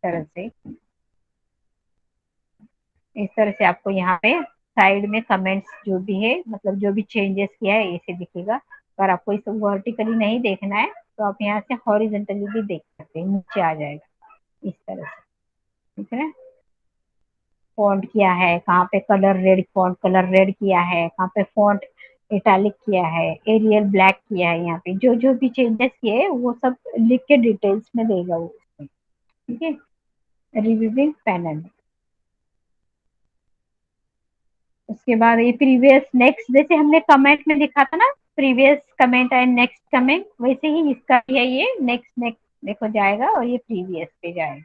Speaker 1: तरह से आपको यहाँ पे साइड में कमेंट्स जो भी है, मतलब जो भी चेंजेस किया है ऐसे दिखेगा। अगर आपको इसे वर्टिकली नहीं देखना है तो आप यहाँ से हॉरिजेंटली भी देख सकते हैं, नीचे आ जाएगा इस तरह से। ठीक है, फॉन्ट किया है, कहाँ पे colour red, font colour red किया है, कहाँ पे फॉन्ट इटैलिक किया है, एरियल ब्लैक किया है, यहाँ पे जो जो भी चेंजेस किए हैं वो सब लिख के डिटेल्स में देगा वो उसमें। ठीक है, रिव्यूइंग पैनल। उसके बाद ये प्रीवियस नेक्स्ट, जैसे हमने कमेंट में लिखा था ना previous comment and next comment, वैसे ही इसका भी है, ये नेक्स्ट नेक्स्ट देखो जाएगा और ये प्रीवियस पे जाएगा।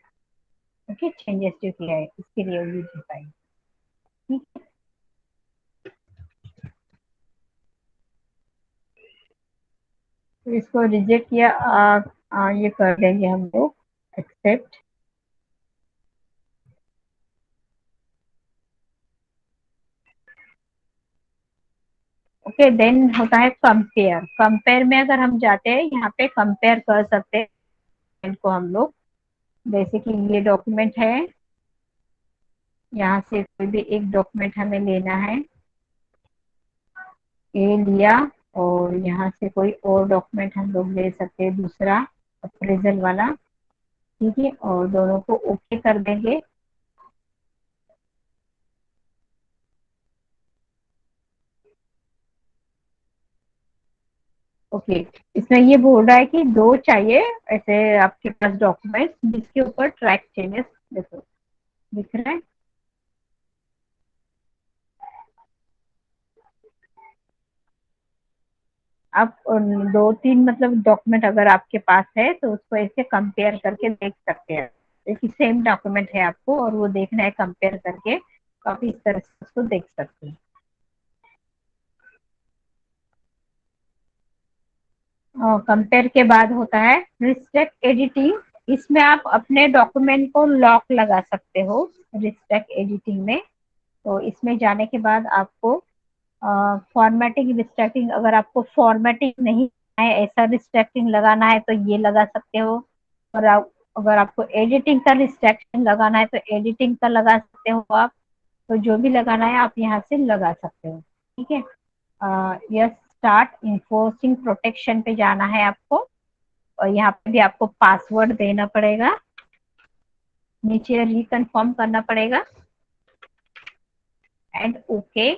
Speaker 1: ओके, चेंजेस जो किया है इसके लिए यूज होता है। ठीक है, तो इसको रिजेक्ट किया, ये कर देंगे हम लोग एक्सेप्ट। ओके, देन होता है कंपेयर। कंपेयर में अगर हम जाते हैं यहाँ पे कंपेयर कर सकते हैं इनको हम लोग। जैसे कि ये डॉक्यूमेंट है, यहाँ से कोई भी एक डॉक्यूमेंट हमें लेना है, ये लिया, और यहाँ से कोई और डॉक्यूमेंट हम लोग ले सकते हैं दूसरा अप्रेजल वाला। ठीक है, और दोनों को ओके कर देंगे। ओके, इसमें ये बोल रहा है कि दो चाहिए ऐसे आपके पास डॉक्यूमेंट जिसके ऊपर ट्रैक चेंजेस, देखो दिख रहा है। आप दो तीन मतलब डॉक्यूमेंट अगर आपके पास है तो उसको ऐसे कंपेयर करके देख सकते हैं। देखिए सेम डॉक्यूमेंट है आपको और वो देखना है कंपेयर करके, तो आप इस तरह से उसको देख सकते हैं। कंपेयर के बाद होता है रिस्ट्रिक्ट एडिटिंग। इसमें आप अपने डॉक्यूमेंट को लॉक लगा सकते हो रिस्ट्रिक्ट एडिटिंग में। तो इसमें जाने के बाद आपको फॉर्मेटिंग रिस्ट्रिक्टिंग, अगर आपको फॉर्मेटिंग नहीं है ऐसा रिस्ट्रिक्टिंग लगाना है तो ये लगा सकते हो। और अगर आपको एडिटिंग का रिस्ट्रिक्शन लगाना है तो एडिटिंग का लगा सकते हो आप। तो जो भी लगाना है आप यहाँ से लगा सकते हो। ठीक है, यह स्टार्ट इन्फोर्सिंग प्रोटेक्शन पे जाना है आपको, और यहाँ पे भी आपको पासवर्ड देना पड़ेगा, नीचे रिकन्फर्म करना पड़ेगा एंड ओके।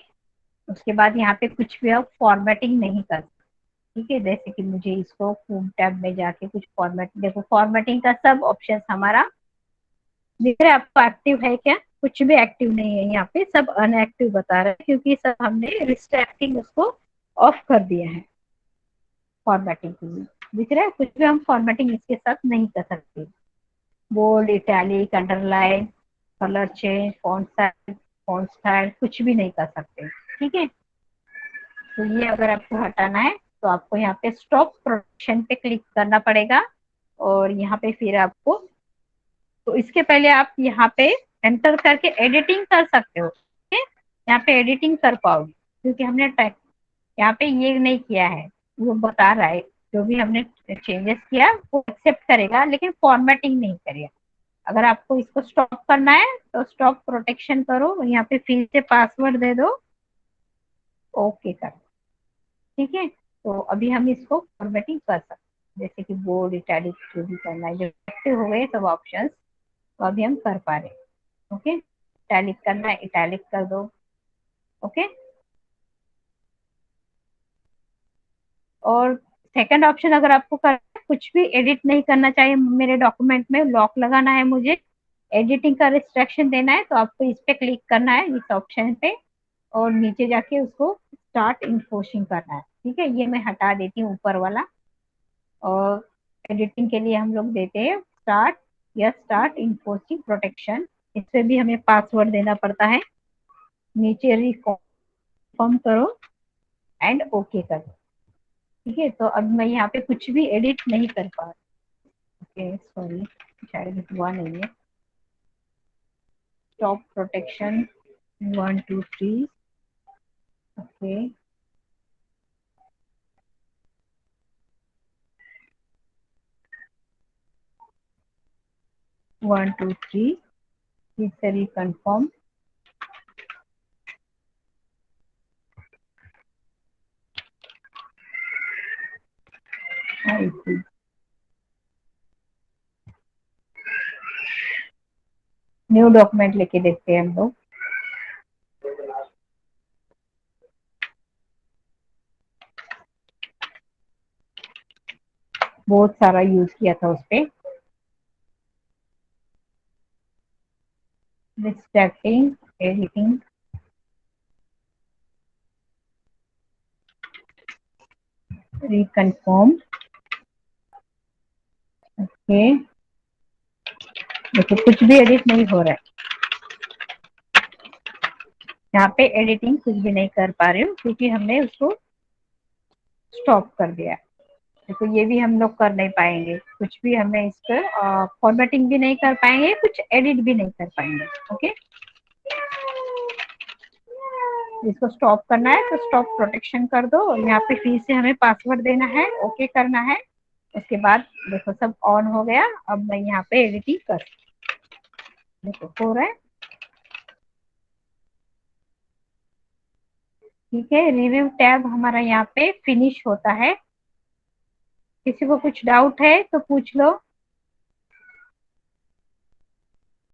Speaker 1: उसके बाद यहाँ पे कुछ भी आप फॉर्मेटिंग नहीं कर। ठीक है, जैसे कि मुझे इसको होम टैब में जाके कुछ फॉर्मेट, देखो फॉर्मेटिंग का सब ऑप्शन हमारा दिख रहा है आपको, एक्टिव है क्या? कुछ भी एक्टिव नहीं है यहाँ पे, सब अनएक्टिव बता रहा है क्योंकि सब हमने रिस्ट्रिक्टिंग उसको ऑफ कर दिया है फॉर्मेटिंग के लिए। दिख रहा है, कुछ भी हम फॉर्मेटिंग इसके साथ नहीं कर सकते। Bold, italic, underline, colour change, font style कुछ भी नहीं कर सकते। ठीक है, तो ये अगर आपको हटाना है तो आपको यहाँ पे स्टॉप प्रोटेक्शन पे क्लिक करना पड़ेगा, और यहाँ पे फिर आपको, तो इसके पहले आप यहाँ पे एंटर करके एडिटिंग कर सकते हो। ठीक है, यहाँ पे एडिटिंग कर पाओगे क्योंकि हमने यहाँ पे ये नहीं किया है, वो बता रहा है जो भी हमने चेंजेस किया वो एक्सेप्ट करेगा लेकिन फॉर्मेटिंग नहीं करेगा। अगर आपको इसको स्टॉप करना है तो स्टॉप प्रोटेक्शन करो, यहाँ पे फिर से पासवर्ड दे दो, ओके करो। ठीक है, तो अभी हम इसको फॉर्मेटिंग कर सकते हैं, जैसे कि बोल्ड, इटैलिक जो भी करना है, जो एक्टिव हो गए सब ऑप्शंस, तो अभी हम कर पा रहे हैं। ओके, इटैलिक करना है इटैलिक कर दो। ओके, और सेकंड ऑप्शन अगर आपको करना है, कुछ भी एडिट नहीं करना चाहिए मेरे डॉक्यूमेंट में, लॉक लगाना है मुझे, एडिटिंग का रिस्ट्रिक्शन देना है, तो आपको इस पे क्लिक करना है इस ऑप्शन पे, और नीचे जाके उसको स्टार्ट इन्फोर्सिंग करना है। ठीक है, ये मैं हटा देती हूँ ऊपर वाला, और एडिटिंग के लिए हम लोग देते हैं स्टार्ट या स्टार्ट इन्फोर्सिंग प्रोटेक्शन। इससे भी हमें पासवर्ड देना पड़ता है, नीचे रिकॉन्फर्म करो एंड ओके करो। ठीक है, तो अब मैं यहाँ पे कुछ भी एडिट नहीं कर पा रही। ओके सॉरी, शायद हुआ नहीं है। Stop protection 1 2 3। ओके, 1 2 3 फिर से रिकन्फर्म। न्यू डॉक्यूमेंट लेके देखते हैं हम लोग। बहुत सारा यूज किया था उसपे। Distracting, editing, reconfirm. ओके, देखो कुछ भी एडिट नहीं हो रहा है यहाँ पे। एडिटिंग कुछ भी नहीं कर पा रहे हो क्योंकि हमने उसको स्टॉप कर दिया। देखो ये भी हम लोग कर नहीं पाएंगे, कुछ भी हमें इस पर फॉर्मेटिंग भी नहीं कर पाएंगे, कुछ एडिट भी नहीं कर पाएंगे। ओके, इसको स्टॉप करना है तो स्टॉप प्रोटेक्शन कर दो। यहाँ पे फिर से हमें पासवर्ड देना है, ओके करना है। उसके बाद देखो सब ऑन हो गया। अब मैं यहाँ पे एडिटिंग कर, देखो हो रहा है। ठीक है, रिव्यू टैब हमारा यहाँ पे फिनिश होता है। किसी को कुछ डाउट है तो पूछ लो।